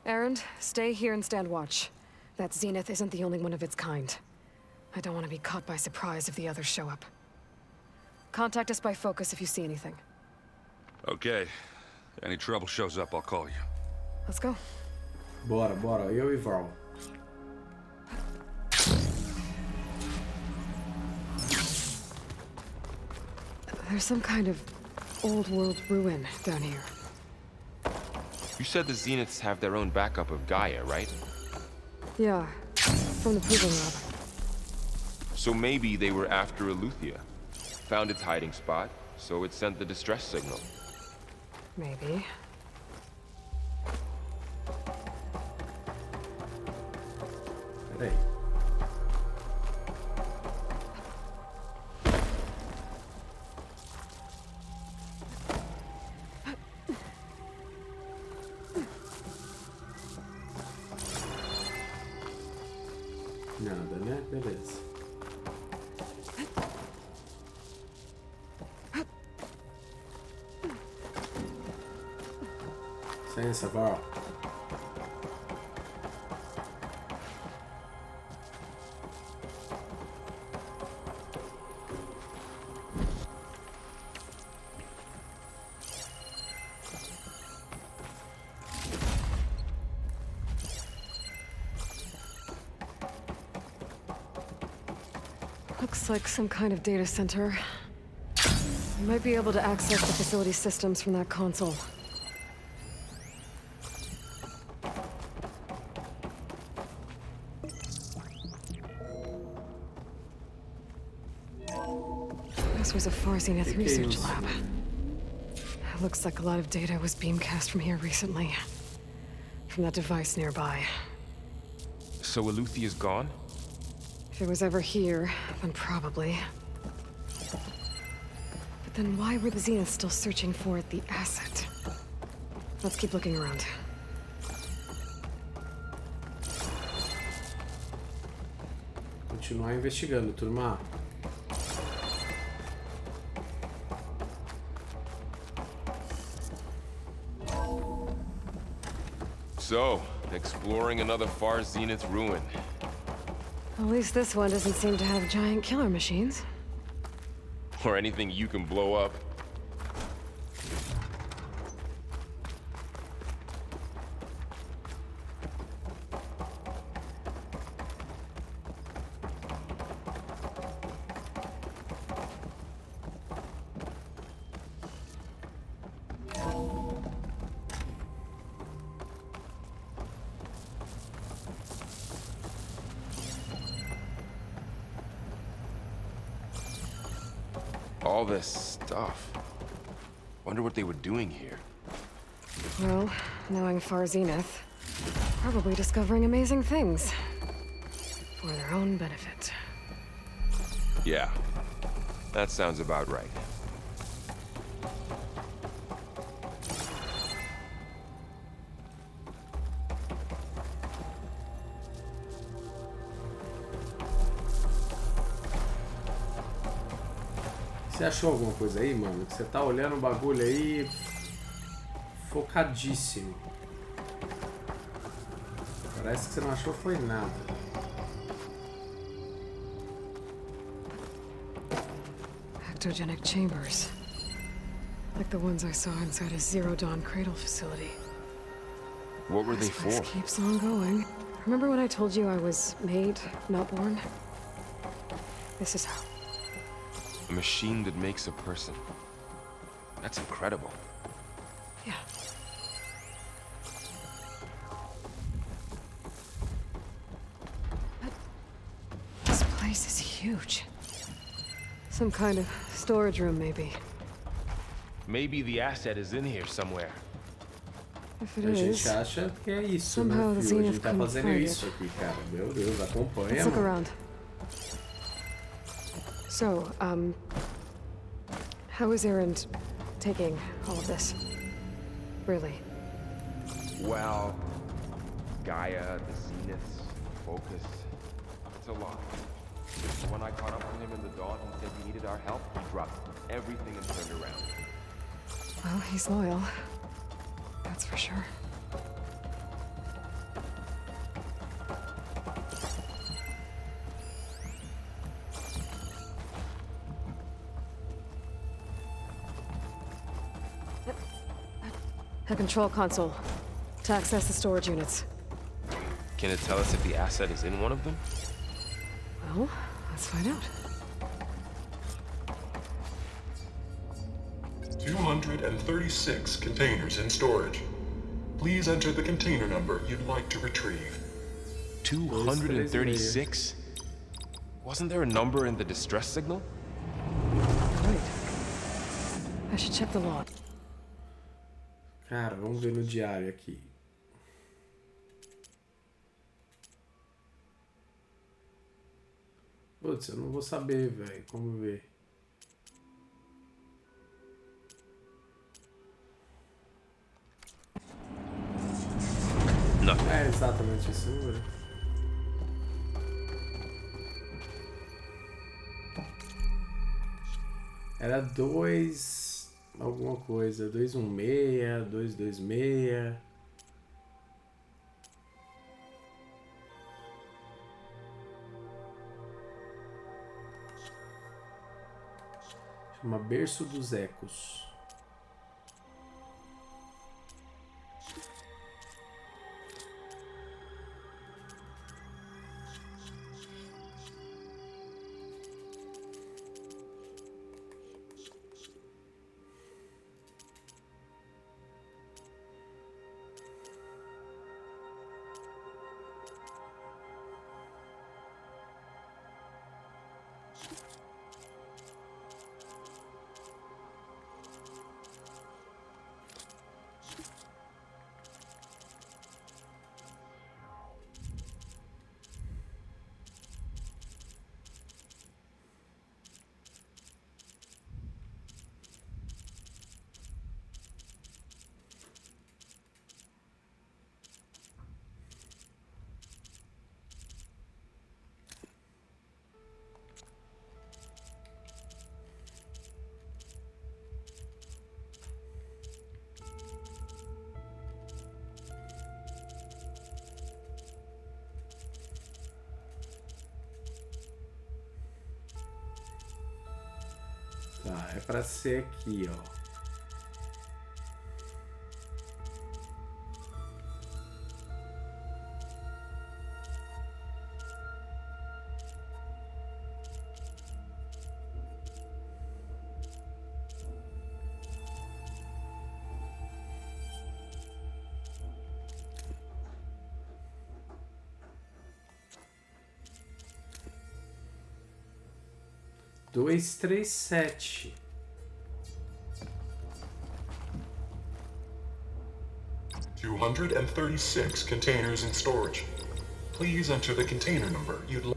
C: Erend, stay here and stand watch. That Zenith isn't the only one of its kind. I don't want to be caught by surprise if the others show up. Contact us by focus if you see anything.
E: Okay. Any trouble shows up, I'll call you.
C: Let's go.
A: Bora, bora. Eu e Varl.
C: There's some kind of old world ruin down here.
D: You said the Zeniths have their own backup of Gaia, right?
C: Yeah, from the proving lab.
D: So maybe they were after Eleuthia. Found its hiding spot, so it sent the distress signal.
C: Maybe.
A: Peraí. Nada, né? Beleza. Licença, Varl.
C: Looks like some kind of data center. You might be able to access the facility systems from that console. This was a Zenith research lab. It looks like a lot of data was beamcast from here recently. From that device nearby.
D: So Eleuthia's gone?
C: If it was ever here, then probably. But then why were the Zeniths still searching for the asset? Let's keep looking around.
A: Continuar investigando, turma.
D: So, exploring another far Zenith ruin.
C: At least this one doesn't seem to have giant killer machines.
D: Or anything you can blow up. all this stuff. Wonder what they were doing here.
C: Well, knowing Far Zenith, probably discovering amazing things. For their own benefit.
D: Yeah, that sounds about right.
A: Você achou alguma coisa aí, mano? Que você tá olhando o bagulho aí focadíssimo. Parece que você não achou foi nada.
C: Ectogenic chambers. Like the ones I saw inside a Zero Dawn cradle facility.
D: What were they
C: This place
D: for?
C: keeps on going. Remember when I told you I was made, not born? This is how.
D: A machine that makes a person. That's incredible.
C: Yeah. But this place is huge. Some kind of storage room, maybe.
D: Maybe the asset is in here somewhere.
C: If it
A: A
C: is,
A: gente acha que é isso, né,
C: somehow the
A: filho? A
C: Zenith
A: gente tá
C: couldn't
A: fazendo
C: find
A: isso
C: it.
A: aqui, cara. Meu Deus, acompanha,
C: Let's look
A: mano.
C: around. So, how is Erend taking all of this? Really?
D: Well, Gaia, the Zeniths, focus. It's a lot. When I caught up with him in the dawn, he said he needed our help. He dropped everything and turned around.
C: Well, he's loyal. That's for sure. A control console to access the storage units.
D: Can it tell us if the asset is in one of them?
C: Well, let's find out.
N: 236 containers in storage. Please enter the container number you'd like to retrieve.
D: 236? Wasn't there a number in the distress signal?
C: Right. I should check the log.
A: Cara, vamos ver no diário aqui. Putz, eu não vou saber, velho. Como ver?
D: Não.
A: É exatamente isso, velho. Era 2... alguma coisa. 216, 226... Chama Berço dos Ecos. Tá, é pra ser aqui, ó. Dois, três, sete.
N: 236 containers in storage. Please enter the container number you'd like.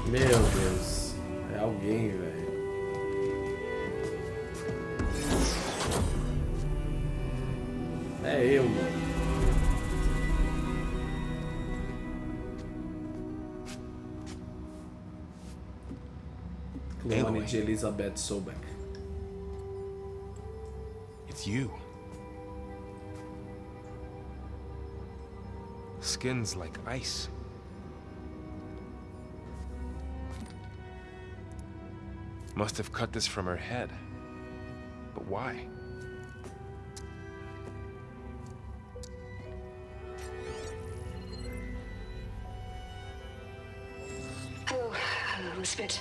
A: Meu Deus, é alguém, velho. É eu, mano. Clone de Elizabeth Sobeck.
D: It's you. Skin's like ice. Must have cut this from her head. But why?
C: Hello, Elizabeth.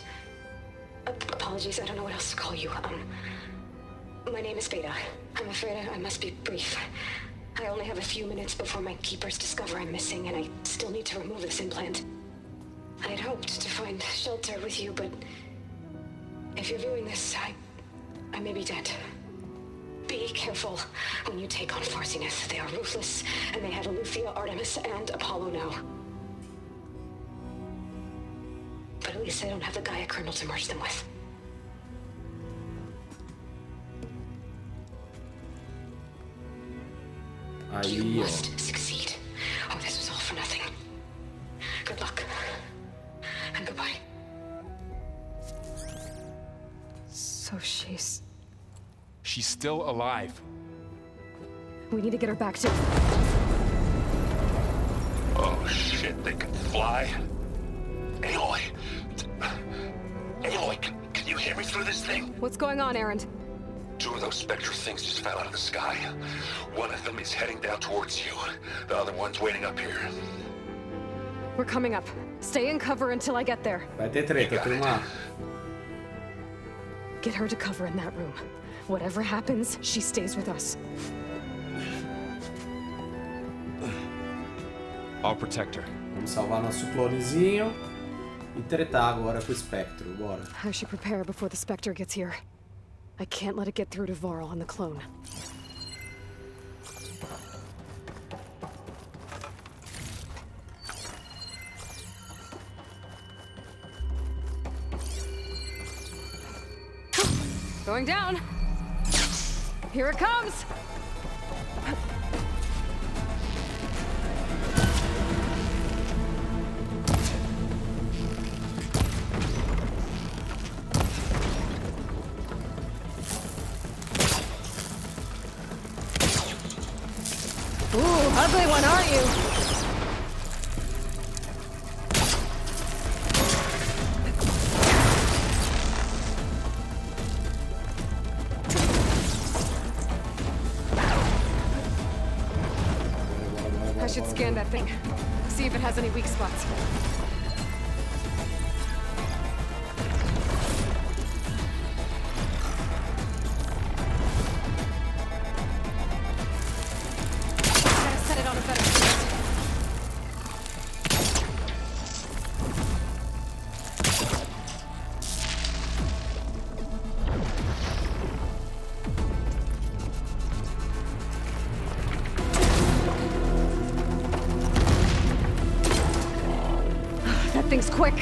C: Apologies, I don't know what else to call you. My name is Beta. I'm afraid I must be brief. I only have a few minutes before my keepers discover I'm missing, and I still need to remove this implant. I had hoped to find shelter with you, but if you're viewing this, I may be dead. Be careful when you take on Farsiness. They are ruthless, and they have Eleuthia, Artemis, and Apollo now. But at least they don't have the Gaia kernel to merge them with. You must succeed, or this was all for nothing. Good luck, and goodbye. So she's
D: still alive.
C: We need to get her back to...
L: Oh shit, they can fly? Aloy! Aloy, can you hear me through this thing?
C: What's going on, Aaron?
L: Two of those Spectros things just fell out of the sky. One of them is heading down towards you. The other one's waiting up here.
C: We're coming up. Stay in cover until I get there.
A: Vai ter treta, turma.
C: Get her to cover in that room. Whatever happens, she stays with us.
D: I'll protect her.
A: Vamos salvar nosso clonezinho e tretar agora com o Spectro. Bora.
C: I should prepare before the Spectre gets here. I can't let it get through to Varl and the clone. Going down. Here it comes. Ooh, ugly one, aren't you? I should scan that thing. See if it has any weak spots. Gotta set it on a better foot. That thing's quick.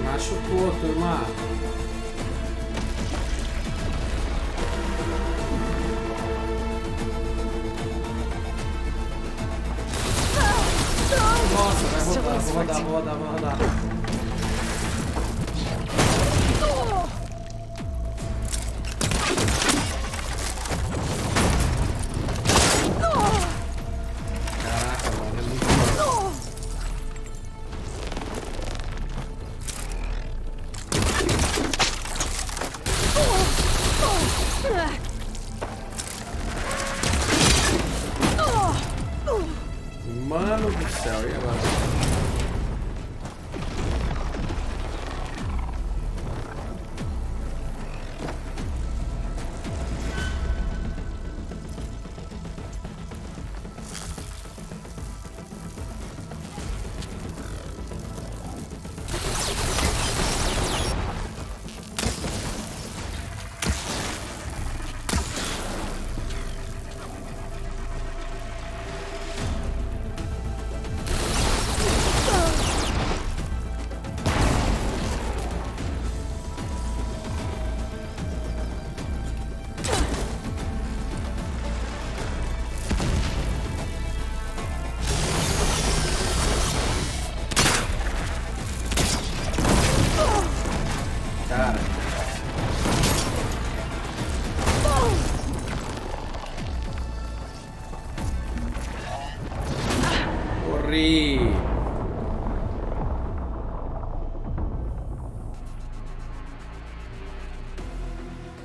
A: Machucou, turma. Nossa, vai rodar, vai rodar. céu, e agora?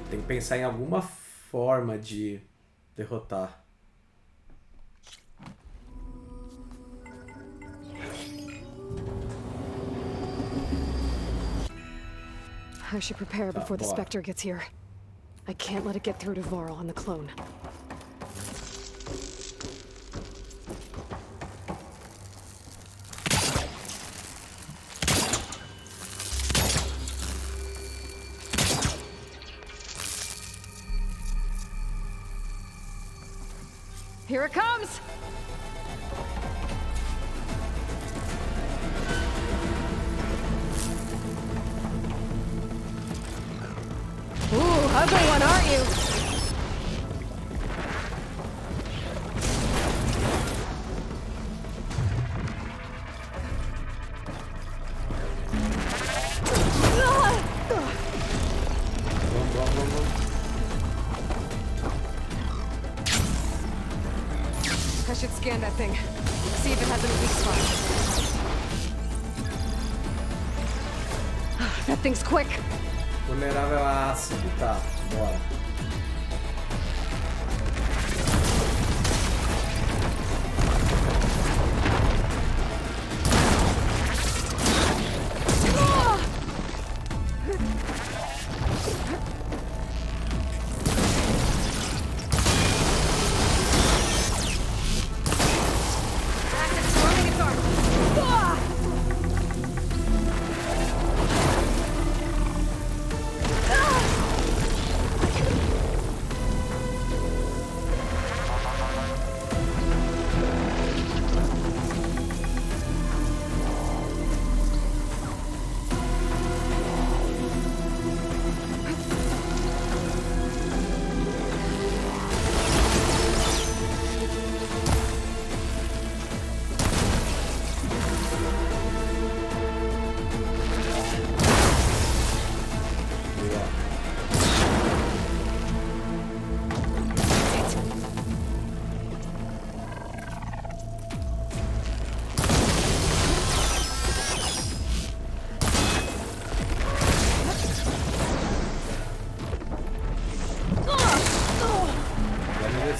A: Tem que pensar em alguma forma de derrotar.
C: I should prepare before the Spectre gets here. I can't let it get through to Varl and the clone. Here it comes! Ooh, ugly one, aren't you? I should scan that thing. See if it has any weak spots. That thing's quick.
A: Vulnerável a ácido, tá, bora.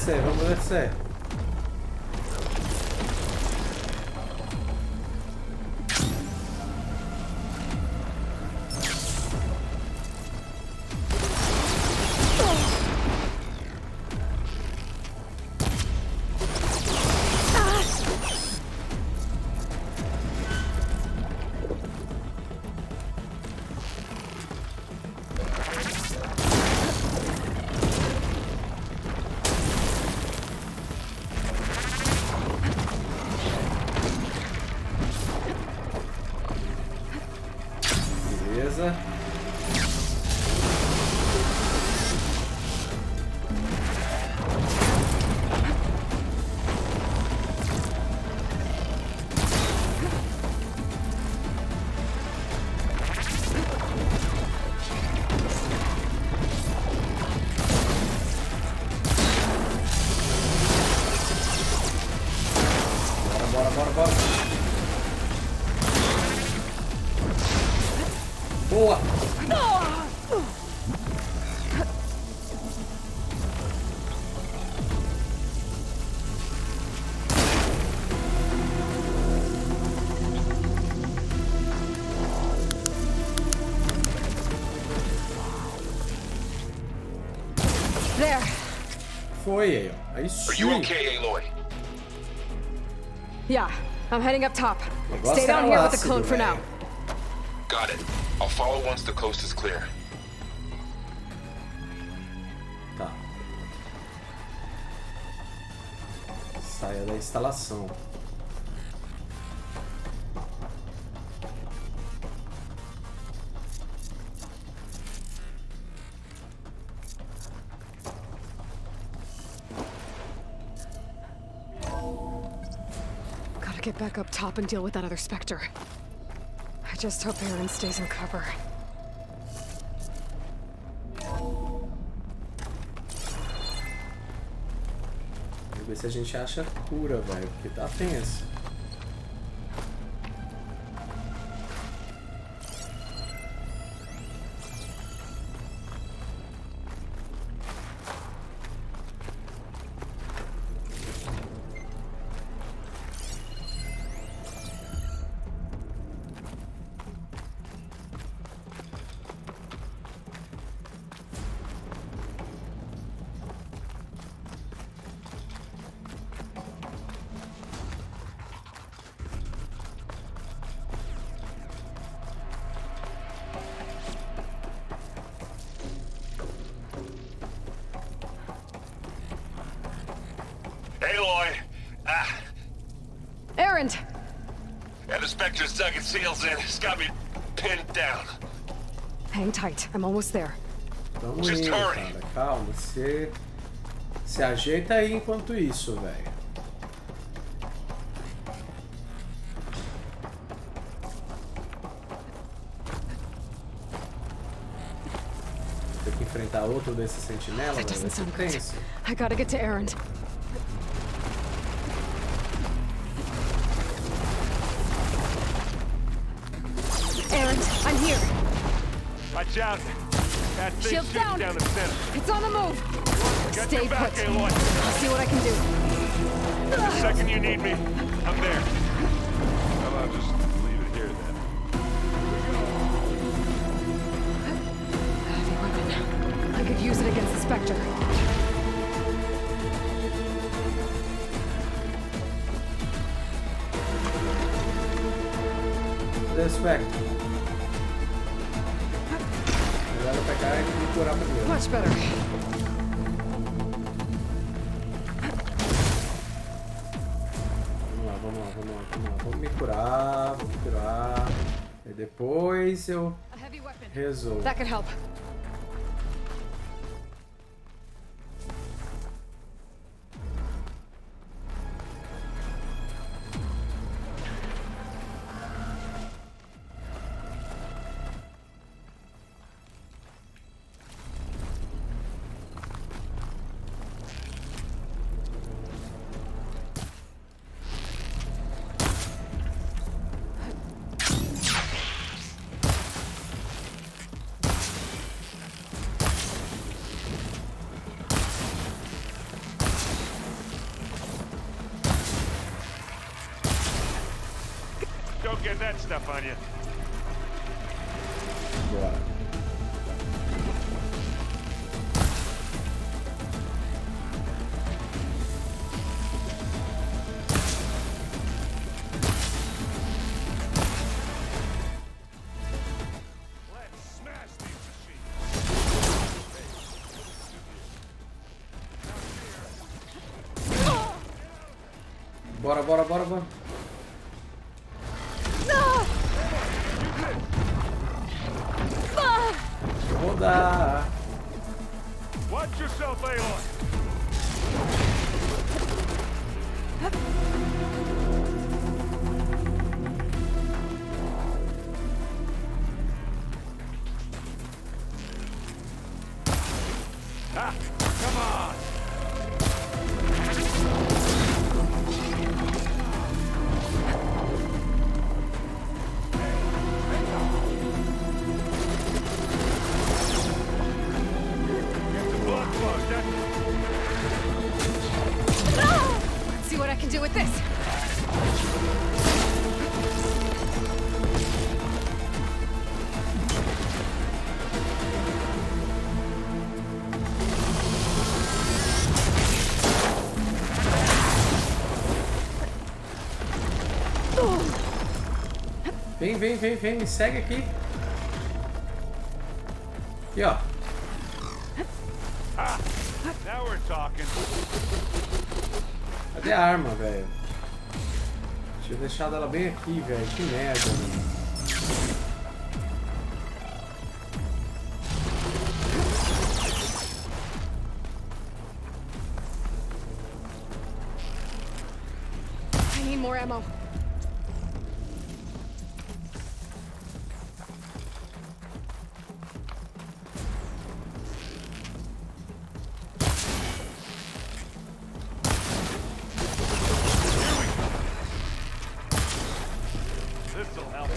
A: Vamos descer.
C: There.
A: Foi aí, ó. Aí
L: Are
A: sim.
L: you okay, Aloy?
C: Yeah, I'm heading up top.
A: Negócio
C: Stay down
A: era
C: here with the
A: ácido,
C: clone for
A: velho.
C: now.
L: Got it. I'll follow once the coast is clear.
A: Tá. Saia da instalação.
C: Gotta get back up top and deal with that other Spectre. I just hope Aaron stays in cover.
A: Vamos ver se a gente acha cura, velho, porque tá tenso.
L: Aloy!
C: Aaron!
L: Yeah, the Spectre's dug its heels in. It's got me pinned down.
C: Hang tight. I'm almost there.
A: Vamos indo, cara. Calma. Você se ajeita aí enquanto isso, velho. Tem que enfrentar outro desses sentinelas,
C: That
A: velho. Vai
C: doesn't
A: ser
C: sound good.
A: tenso.
C: I gotta get to Aaron. Aaron, I'm here.
H: Watch out. That thing's
C: Shield
H: shooting
C: down.
H: down the center.
C: It's on the move.
H: Get
C: Stay
H: your back,
C: put.
H: Aloy.
C: I'll see what I can do.
H: The second you need me, I'm there. How about just leave it here then?
C: Heavy weapon. I could use it against the Spectre.
A: The Spectre. Melhor eu pegar e me curar primeiro.
C: Much better.
A: Vamos me curar, vou me curar. E depois eu
C: A heavy weapon.
A: resolvo.
C: That could help.
H: Don't get that stuff on you.
A: Bora.
H: Let's smash these machines.
A: Bora, bora, bora, bora. Vou rodar.
H: Watch yourself, Aloy. Ah, come on. Get the blood flow,
C: Let's see what I can do with this.
A: Vem, me segue aqui. Aqui, ó.
H: Now we're talking.
A: Cadê a arma, velho? Tinha deixado ela bem aqui, velho. Que merda, mano.
C: I need more ammo.
H: This'll help.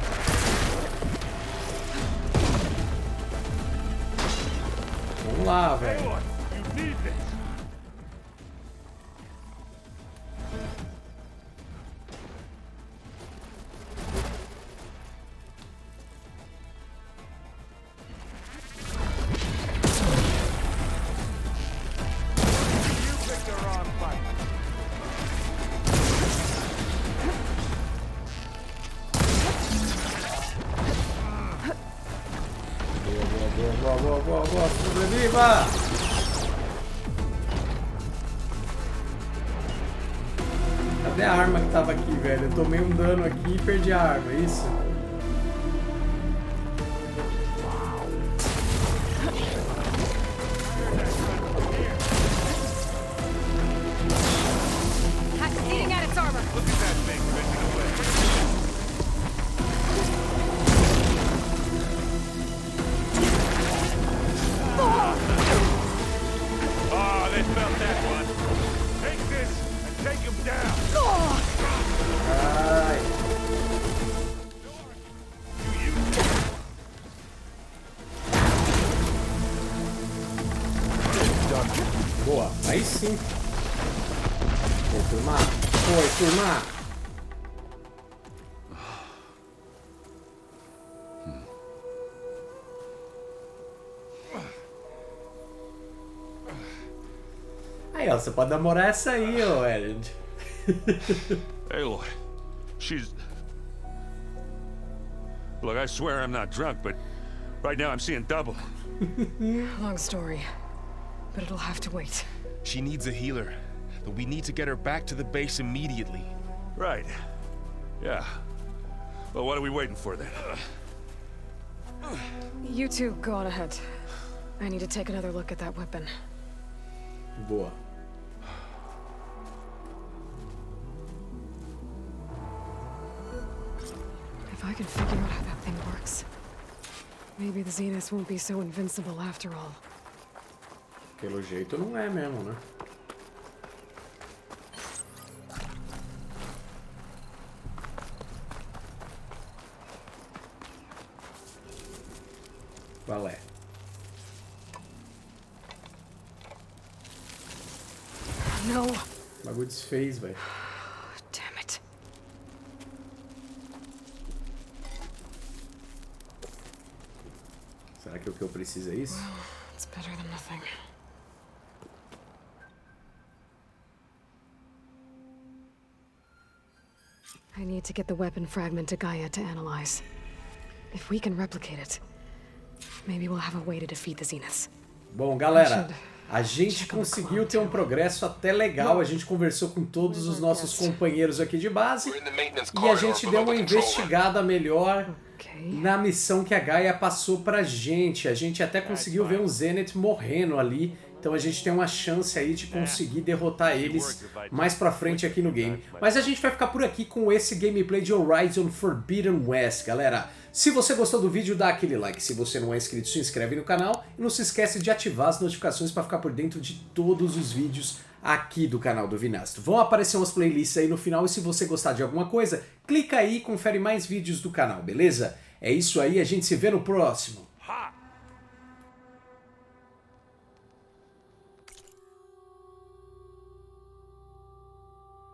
A: Vamos lá, velho.
H: Aloy, you need this. You picked the wrong fight.
A: Boa, sobreviva! Cadê a arma que tava aqui, velho? Eu tomei um dano aqui e perdi a arma, é isso?
C: Eating at its armor.
H: Look at that thing bending away. Oh, they felt that one. Take this and take him down.
A: Ai. Boa, aí sim. Foi, turma. Foi, turma. Aí, ó, você pode namorar essa aí, ô Elliot.
E: Aloy, she's... Look, I swear I'm not drunk, but right now I'm seeing double.
C: Long story, but it'll have to wait.
D: She needs a healer, but we need to get her back to the base immediately.
E: Right. Yeah. Well, what are we waiting for then?
C: You two go on ahead. I need to take another look at that weapon.
A: Boa.
C: If I can figure out how that thing works, maybe the Zenith won't be so invincible after all.
A: Pelo jeito não é mesmo, né? Qual é?
C: No.
A: O bagulho desfez, velho.
C: Damn it.
A: Será que o que eu preciso é isso?
C: It's better than nothing. I need to get the weapon fragment to Gaia to analyze. If we can replicate it, maybe we'll have a way to defeat the Zeniths.
A: Bom, galera, a gente conseguiu ter um progresso até legal. A gente conversou com todos os nossos companheiros aqui de base e a gente deu uma investigada melhor na missão que a Gaia passou pra gente. A gente até conseguiu ver um Zenith morrendo ali. Então a gente tem uma chance aí de conseguir derrotar eles mais pra frente aqui no game. Mas a gente vai ficar por aqui com esse gameplay de Horizon Forbidden West, galera. Se você gostou do vídeo, dá aquele like. Se você não é inscrito, se inscreve no canal. E não se esquece de ativar as notificações para ficar por dentro de todos os vídeos aqui do canal do Vinácido. Vão aparecer umas playlists aí no final e se você gostar de alguma coisa, clica aí e confere mais vídeos do canal, beleza? É isso aí, a gente se vê no próximo.